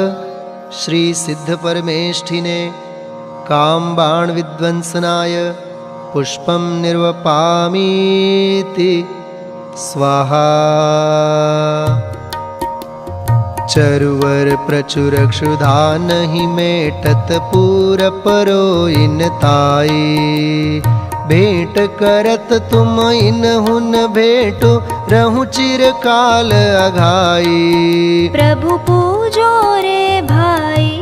श्री सिद्ध परमेष्ठिने काम बाण विध्वंसनाय पुष्पं निर्वपामीति स्वाहा। चरुवर प्रचुर क्षुधा नहीं मेटत पूर परो इन ताई। भेंट करत तुम इन हुन भेंटो रहु चिरकाल अघाई। प्रभु पूजो रे भाई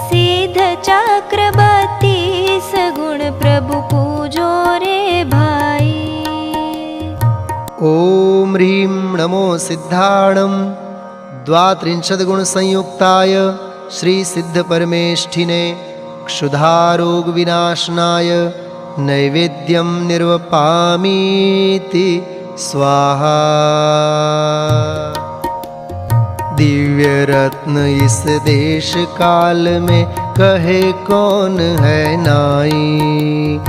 सिद्ध चक्रवर्ती सगुण प्रभु पूजो रे भाई। ओम ह्रीं नमो सिद्धाणं द्वात्रिंशत् गुण संयुक्ताय श्री सिद्ध परमेष्ठिने क्षुधारोग विनाशनाय नैवेद्यं निर्वपामीति स्वाहा। दिव्य रत्न इस देश काल में कहे कौन है नाई।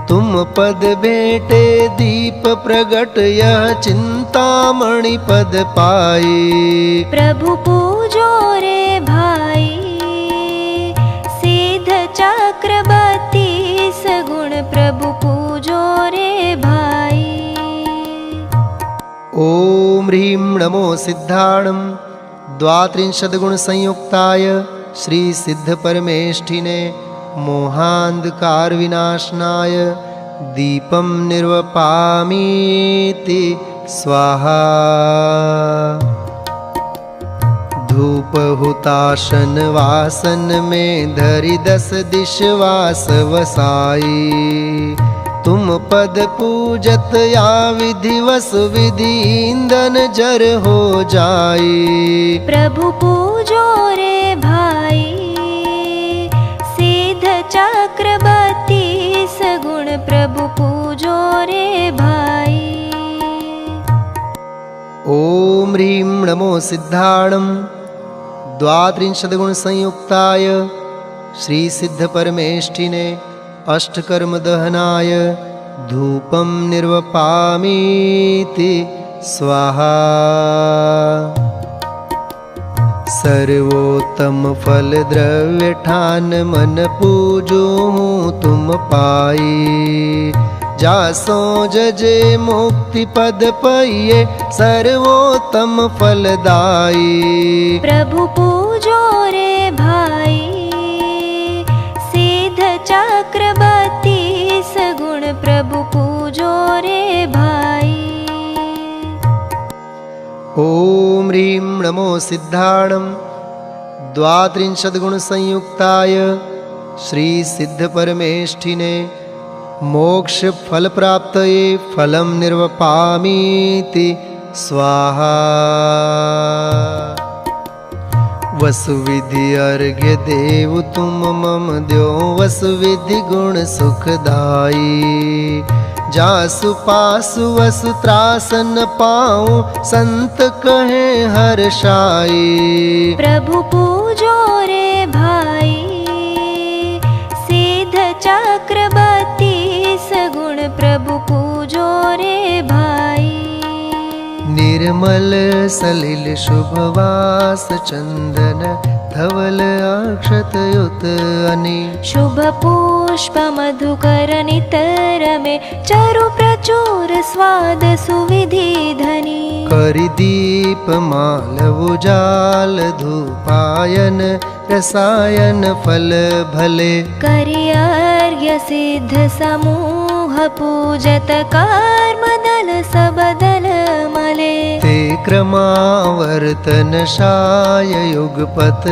तुम पद भेंटे दीप प्रगट यह चिंतामणि पद पाई। प्रभु पूजो रे भाई सिद्ध चक्रवर्ती सगुण प्रभु पूजो रे भाई। ओम ह्रीं नमो सिद्धाणं द्वात्रिंशत् गुण संयुक्ताय श्री सिद्ध परमेष्ठिने मोहांधकार विनाशनाय दीपं निर्वपामीति स्वाहा। धूप हुताशन वासन में धरि 10 दिश वास वसाई। तुम पद पूजत या विधिवस विधि ईंधन जर हो जाई। प्रभु पूजो रे भाई सिद्ध चक्रवर्ती सगुण प्रभु पूजो रे भाई। ओम ह्रीं नमो सिद्धाणं द्वात्रिंशत् गुण संयुक्ताय श्री सिद्ध परमेष्ठिने अष्टकर्म दहनाय धूपं निर्वपामीति स्वाहा। सर्वोत्तम फल द्रव्य ठान मन पूजो तुम पाई। जासो जजे मुक्ति पद पइये सर्वोत्तम फलदाई। प्रभु पूजो रे भाई सिद्ध चक्रवर्ती सगुण ॐ ह्रीं नमो सिद्धाणं द्वात्रिंशद्गुणसंयुक्ताय श्रीसिद्धपरमेष्ठिने मोक्षफलप्राप्तये फलं निर्वपामीति स्वाहा। वसुविधि अर्घ्य देव तुम मम द्यो वसुविधि गुण सुखदाई। जासु पासु वसु त्रासन पाऊं संत कहे हर्षाई। प्रभु पूजो रे भाई सिद्ध चक्रवर्ती सगुण प्रभु पूजो रे भाई। निर्मल सलिल शुभवास चंदन धवल अक्षत युत अनि। शुभ पुष्प मधुकर नितर में चरु प्रचुर स्वाद सुविधि धनी। करि दीप माल उजाल धूपायन रसायन फल भले। करि अर्घ्य सिद्ध समूह पूजत कर्म दल सब दल मले। ते क्रमावर्तन शाय युगपत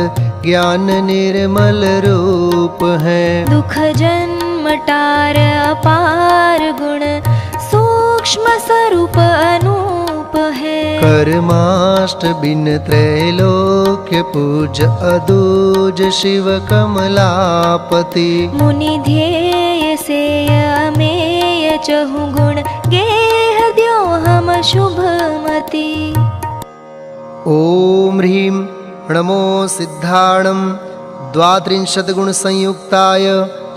ज्ञान निर्मल रूप है। दुख जन्म टार अपार गुण सूक्ष्म स्वरूप अनूप है। कर्माष्ट बिन त्रैलोक्य पूज अदूज शिव कमलापति। मुनि ध्येय से अमेय चहु गुण गेह द्यो हम शुभमति। ॐ ह्रीं नमो सिद्धाणं द्वात्रिंशद्गुणसंयुक्ताय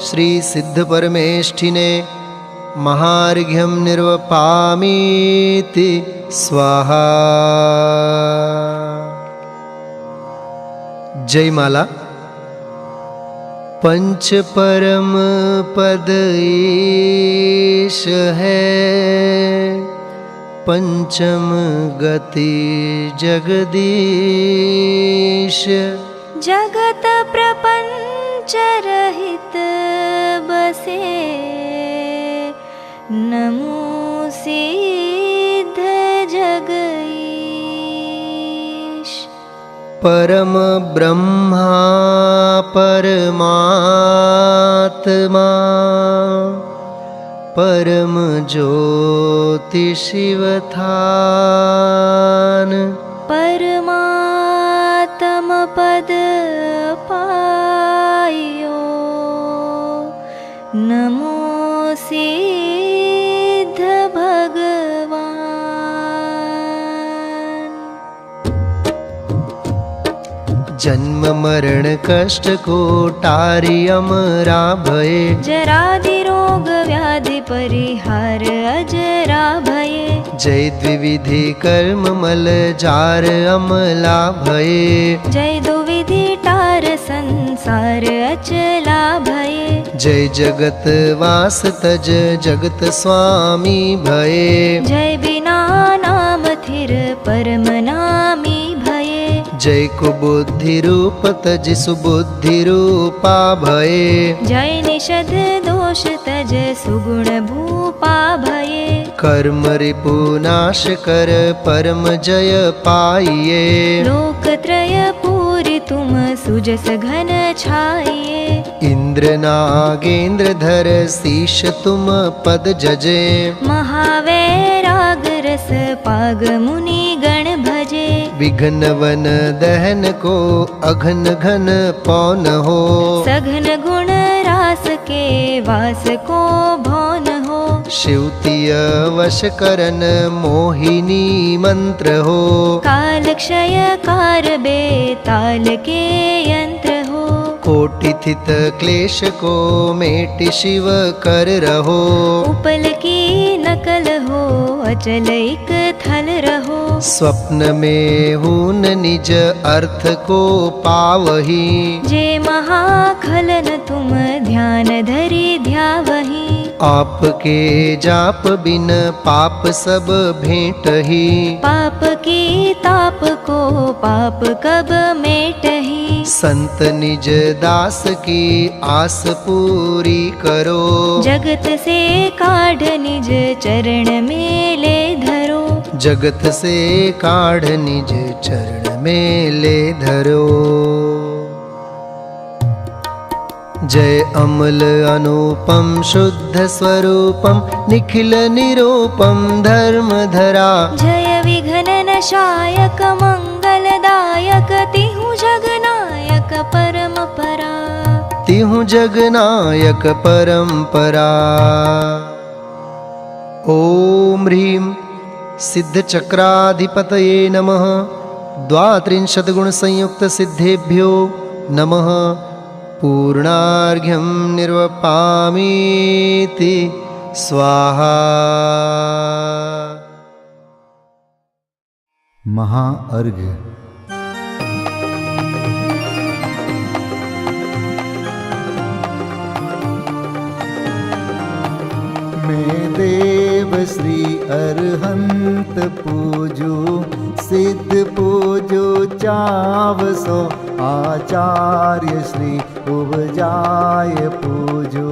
श्रीसिद्धपरमेष्ठिने महार्घ्यं निर्वपामीति स्वाहा। जय माला। पंच परम पद ईश है पंचम गति जगदीश। जगत प्रपंच रहित बसे नमो सिद्ध जगईश। परम ब्रह्मा परमात्मा परम ज्योति शिवथान। परमात्म पद पायो नमो सिद्ध भगवान। जन्म मरण कष्ट को टारी अमरा भये। जरादि रोग व्याधि परिहार अजरा भये। जय द्विविधि कर्म मल जार अमला भये। जय दुविधि टार संसार अचला भये। जय जगत वास तज जगत स्वामी भये। जय बिना नाम थिर परम नामी भये। जय कुबुद्धि रूप तज सुबुद्धि रूपा भये। जय निषद दोष तज सुगुण भूपा भये। कर्म रिपु नाश कर परम जय पाइये। लोकत्रय पूरि तुम सुजस घन छाइए। इंद्र नागेंद्र धर शीश तुम पद जजे। महावैराग रस पाग मुनि गण भजे। विघ्न वन दहन को अघन घन पौन हो। सघन गुण रास के वास को भौन हो। शिवतीय वश करन मोहिनी मंत्र हो। काल क्षय कार बेताल के यंत्र हो। कोटि थित क्लेश को मेटि शिव कर रहो। उपल की नकल हो अचल एक थल रहो। स्वप्न में हून निज अर्थ को पावही। जे महाखलन तुम ध्यान धरि ध्यावही। आपके जाप बिन पाप सब भेंटही। पाप की ताप को पाप कब मेटही। संत निज दास की आस पूरी करो। जगत से काढ़ निज चरण में ले धरो। जगत से काढ़ निज चरण में ले धरो। जय अमल अनुपम शुद्ध स्वरूपम निखिल निरूपम धर्म धरा। जय विघ्न नशायक मंगलदायक तिहु जगनायक परम परा। तिहु जगनायक परंपरा। ओम ह्रीं सिद्ध चक्राधिपतये नमः। द्वात्रिंशत् गुण संयुक्त सिद्धेभ्यो नमः। पूर्णार्घ्यं निर्वपामीति स्वाहा। महाअर्घ्य। मैं देव श्री अरहंत पूजू सिद्ध पूजू चावसो। आचार्य श्री उपजाय पूजू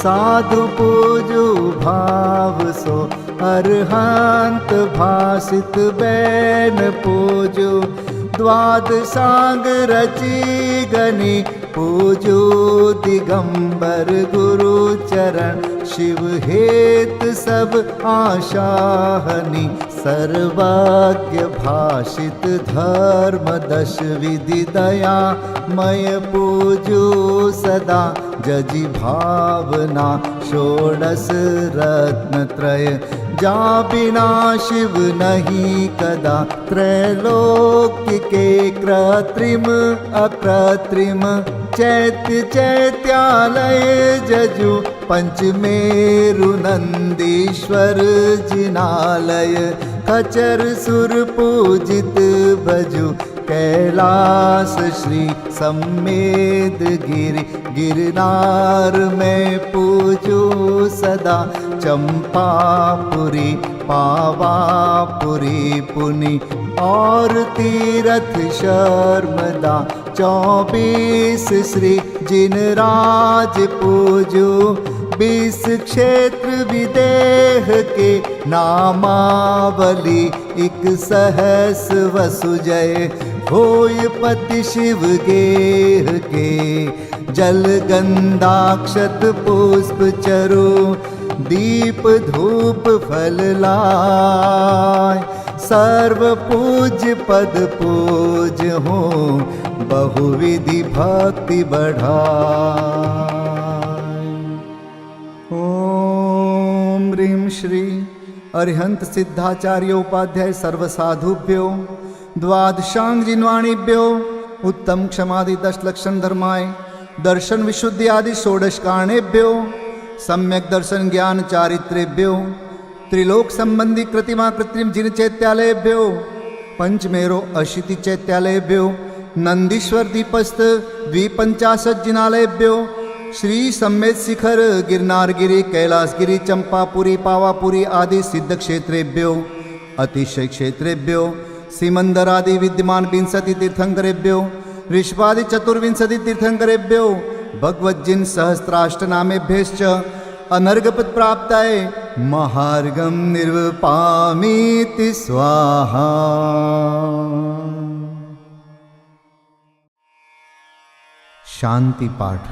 साधु पूजू भाव सो। अरहंत भासित बैन पूजू द्वादशांग रची गनी पूजू। दिगंबर गुरु चरण शिव हेत सब आशाहनी। सर्वज्ञ भाषित धर्म दश विधि दया मय पूजू सदा। जजी भावना षोडश रत्न त्रय जा बिना शिव नहीं कदा। त्रैलोक्य के कृत्रिम अकृत्रिम चैत्य चैत्यालय जजु। पंचमेरु नंदीश्वर जिनालय खचर सुर पूजित भजु। कैलास श्री सम्मेद गिरि गिरनार में पूजू सदा। चंपापुरी पावापुरी पुनि और तीरथ शर्मदा। 24 श्री जिनराज पूजू। 20 क्षेत्र विदेह के नामावली। 1 सहस वसुजय होय पति शिव गेह के। जल गंधाक्षत पुष्प चरु दीप धूप फल लाय। सर्व पूज्य पद पूज हो बहुविधि भक्ति बढ़ाय। ओम ह्रीं श्री अरिहंत सिद्धाचार्य उपाध्याय सर्वसाधुभ्यो द्वादशांग जिन्वाणीभ्यो उत्तम क्षमादि 10 लक्षण धर्माय दर्शन विशुद्धि आदि षोडश कारणेभ्यो सम्यक दर्शन ज्ञान चारित्रेभ्यो त्रिलोक संबंधी कृतिमा कृत्रिम जिन चैत्यालयेभ्यो पंचमेरो अशीति चैत्यालयेभ्यो नंदीश्वर दीपस्थ 250 जिनालयेभ्यो श्री सम्मेद शिखर गिरनारगिरी कैलासगिरी चंपापुरी पावापुरी आदि सिद्ध क्षेत्रेभ्यो अतिशय क्षेत्रेभ्यो सीमंदरादि विद्यमान 20 तीर्थंकरेभ्यो ऋषभादि 24 तीर्थंकरेभ्यो भगवज्जिन सहस्राष्टनामेभ्यश्च अनर्घपद प्राप्ताय महार्घं निर्वपामीति स्वाहा। शांति पाठ।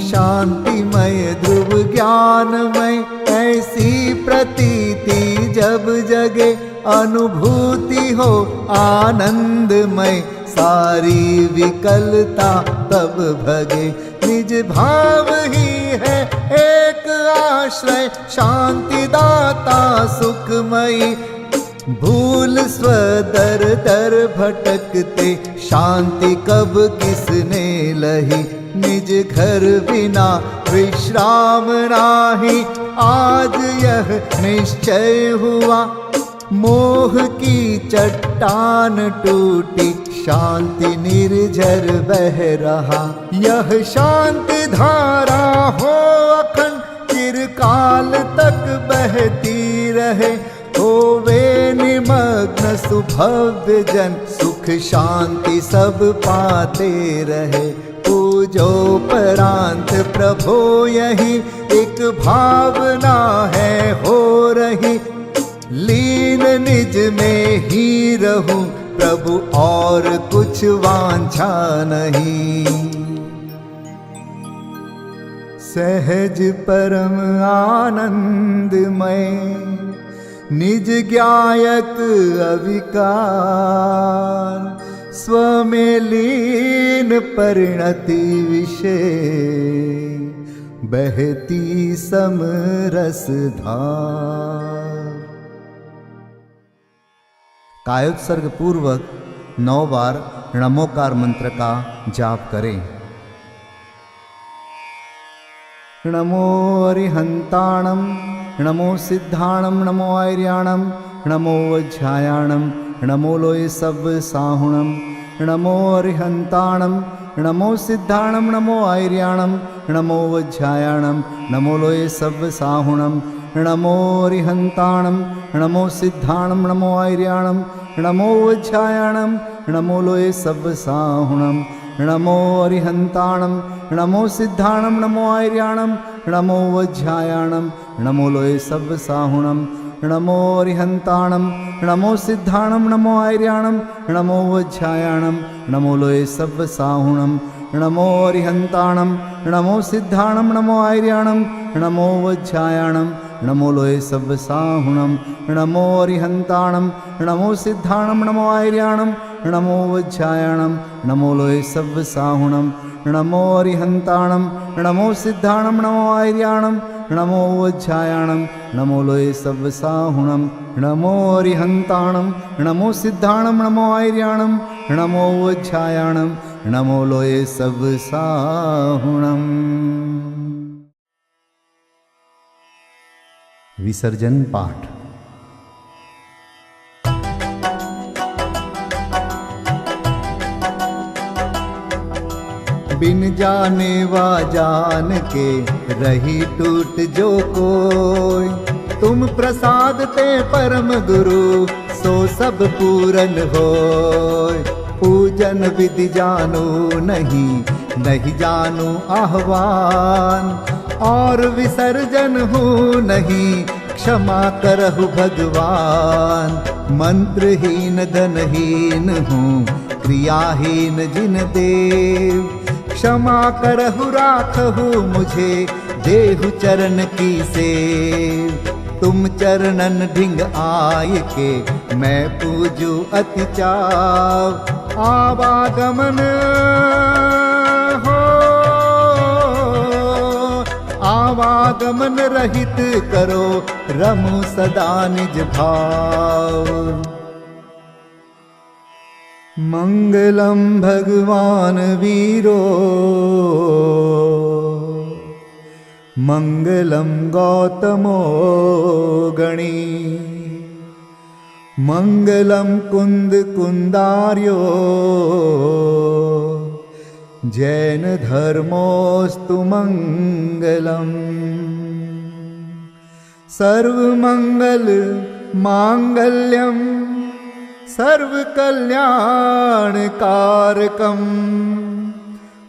शांतिमय ध्रुव ज्ञानमय ऐसी प्रतीति जब जगे अनुभूति हो आनंदमय सारी विकलता तब भगे निज भाव ही है एक आश्रय शांति दाता सुखमयी भूल स्वदर दर भटकते शांति कब किसने लही निज घर बिना विश्राम नाही आज यह निश्चय हुआ मोह की चट्टान टूटी शांति निर्झर बह रहा यह शांति धारा हो अखंड चिरकाल तक बहती रहे हो सुभव्य जन सुख शांति सब पाते रहे। पूजोपरांत प्रभो यही एक भावना है हो रही। लीन निज में ही रहूं प्रभु और कुछ वांछा नहीं। सहज परम आनंदमय निज ज्ञायक अविकार। स्व में लीन परिणति विषय बहती समरस धार। कायोत्सर्ग पूर्वक 9 बार नमोकार मंत्र का जाप करें। नमो अरिहंताणं नमो सिद्धाणं नमो आर्याणं नमो वज्रायाणं नमो लोय सब साहुणं। नमो अरिहंताणं नमो सिद्धाणं नमो आर्याणं नमो वज्रायाणं नमो लोय सब साहुणं। नमो अरिहंताणं नमो सिद्धाणं नमो आर्याणं नमो वज्रायाणं नमो लोय सब साहुणं। नमो अरिहंताणं नमो सिद्धाणं नमो आर्याणं नमो वज्रायाणं नमो लोय सब साहुणं। नमो अरिहंताणं नमो सिद्धाणं नमो आर्याणं नमो वज्रायाणं नमो लोय सब साहुणं। नमो अरिहंताणं नमो सिद्धाणं नमो आर्याणं नमो वज्रायाणं नमो लोय सब साहुणं। नमो अरिहंताणं नमो सिद्धाणं नमो आर्याणं नमो वज्रायाणं नमो लोय सब साहुणं। नमो अरिहंताणं नमो सिद्धाणं नमो आर्याणं नमो वज्रायाणं नमो लोय सब साहुणं। नमो अरिहंताणं नमो सिद्धाणं नमो आर्याणं नमो वज्रायाणं नमो लोय सब साहुणं। विसर्जन पाठ। बिन जाने वा जान के रही टूट जो कोई। तुम प्रसाद ते परम गुरु सो सब पूरन होय। पूजन विधि जानो नहीं नहीं जानो आह्वान। और विसर्जन हूँ नहीं क्षमा करहु भगवान। मंत्रहीन धनहीन हूँ क्रियाहीन जिन देव। क्षमा करहु राखहु मुझे देहु चरण की सेव। तुम चरणन ढिंग आय के मैं पूजू अति चाव। आवागमन हो आवागमन रहित करो रमु सदा निज भाव। मंगलम भगवान वीरो मंगलम गौतमो गणी। मंगलम कुंद कुंदार्यो जैन धर्मोस्तु मंगलम। सर्वमंगल मांगल्यम सर्वकल्याणकारकं।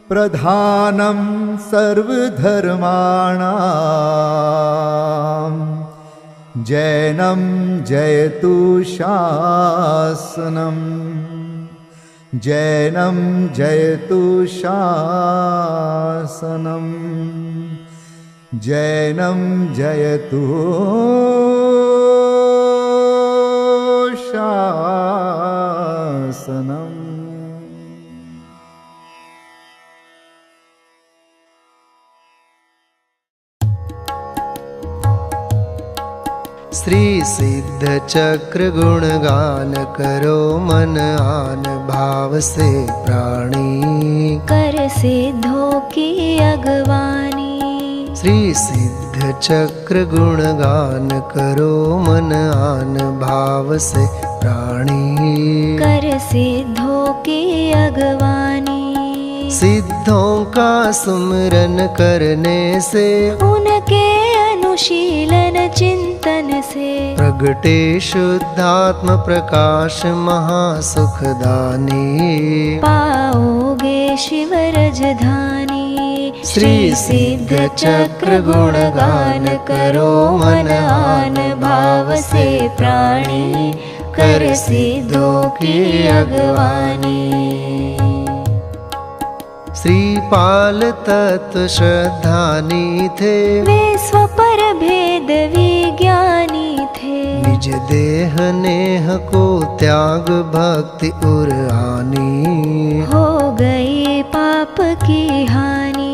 प्रधानं सर्वधर्माणां जैनं जयतु शासनं। जैनं जयतु शासनं। जैनं जयतु शासनम्। श्री सिद्ध चक्र गुणगान करो मन आन भाव से प्राणी। कर सिद्धों की अगवानी। श्री सिद्ध चक्र गुणगान करो मन आन भाव से प्राणी। कर सिद्धों की अगवानी। सिद्धों का सुमिरन करने से उनके अनु अनुशीलन चिंतन से प्रगटे शुद्धात्म प्रकाश महासुखदानी। पाओगे शिव रजधानी। श्री सिद्ध चक्र गुणगान करो मन आन भाव से प्राणी, कर सिद्धों की अगवानी। श्रीपाल तत्व श्रद्धानी थे, वे स्वपर भेद विज्ञानी थे। निज देह नेह को त्याग भक्ति उर आनी, हो गई पाप की हानि।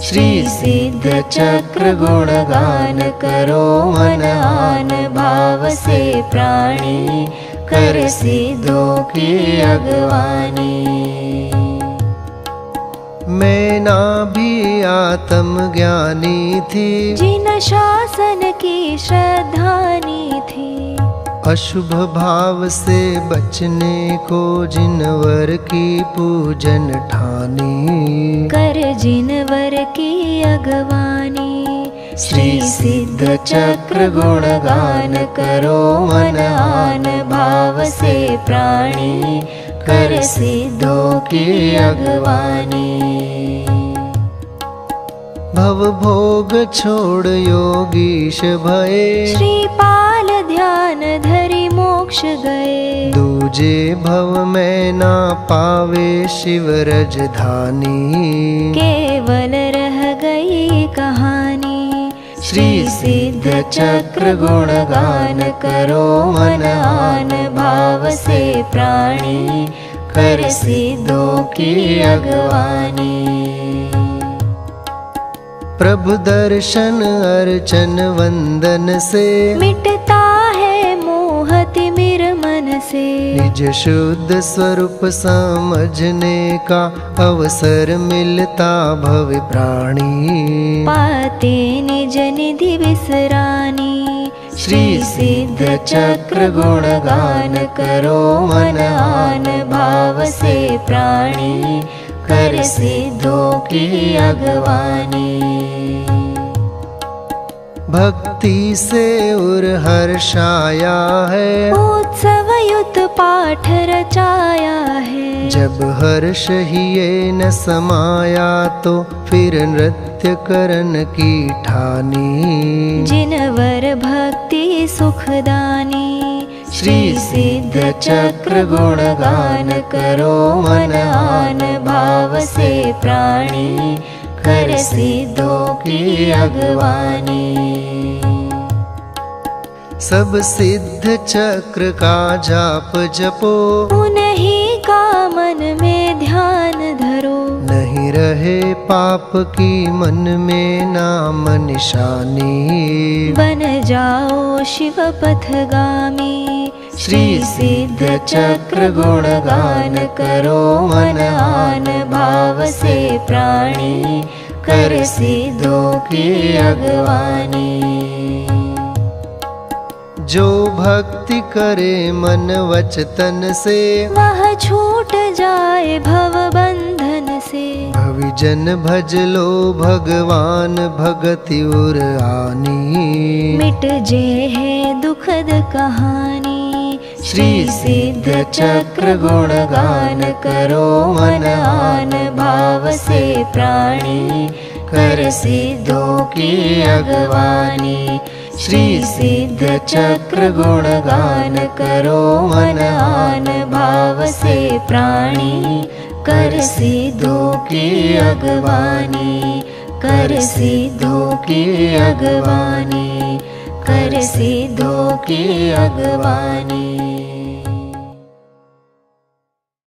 श्री सिद्ध चक्र गुणगान करो मन आन भाव से प्राणी, कर सिद्धों की अगवानी। मैं ना भी आत्म ज्ञानी थी, जिन शासन की श्रद्धानी थी। अशुभ भाव से बचने को जिनवर की पूजन ठानी, कर जिनवर की अगवानी। श्री सिद्ध चक्र गुणगान करो मन आन भाव से प्राणी, कर सिद्धों की अगवानी। भव भोग छोड़ योगीश भये, श्रीपाल ध्यान धरि मोक्ष गए। दूजे भव में ना पावे शिव रजधानी, केवल रह गई कहानी। श्री सिद्ध चक्र गुणगान करो मन आन भाव से प्राणी, कर सिद्धों की अगवानी। प्रभु दर्शन अर्चन वंदन से, मिटता है मोह तिमिर मन से। निज शुद्ध स्वरूप समझने का अवसर मिलता भव प्राणी, पाते निज निधि विसरानी। श्री सिद्ध चक्र गुणगान करो मन आन भाव से प्राणी, कर सिद्धों की अगवानी। भक्ति से उर हर्षाया है, उत्सव युत पाठ रचाया है। जब हर्ष ही ये न समाया तो फिर नृत्य करन की ठानी, जिनवर भक्ति सुखदानी। श्री सिद्ध चक्र गुणगान करो मन आन भाव से प्राणी, कर सिद्धों की अगवानी। सब सिद्ध चक्र का जाप जपो, उन्हीं का मन में ध्यान धरो। नहीं रहे पाप की मन में नाम निशानी, बन जाओ शिव पथगामी। श्री सिद्ध चक्र गुणगान करो मन आन भाव से प्राणी, कर सिद्धों की अगवानी। जो भक्ति करे मन वच तन से, वह छूट जाए भव बंधन से। भविजन भज लो भगवान भगति उर आनी, मिट जे है दुखद कहानी। श्री सिद्ध चक्र गुणगान करो मन आन भाव से प्राणी, कर सिद्धों की अगवानी। श्री सिद्ध चक्र गुणगान करो मन आन भाव से प्राणी, कर सिद्धों की अगवानी, कर सिद्धों की अगवानी, कर सिद्धों की अगवानी।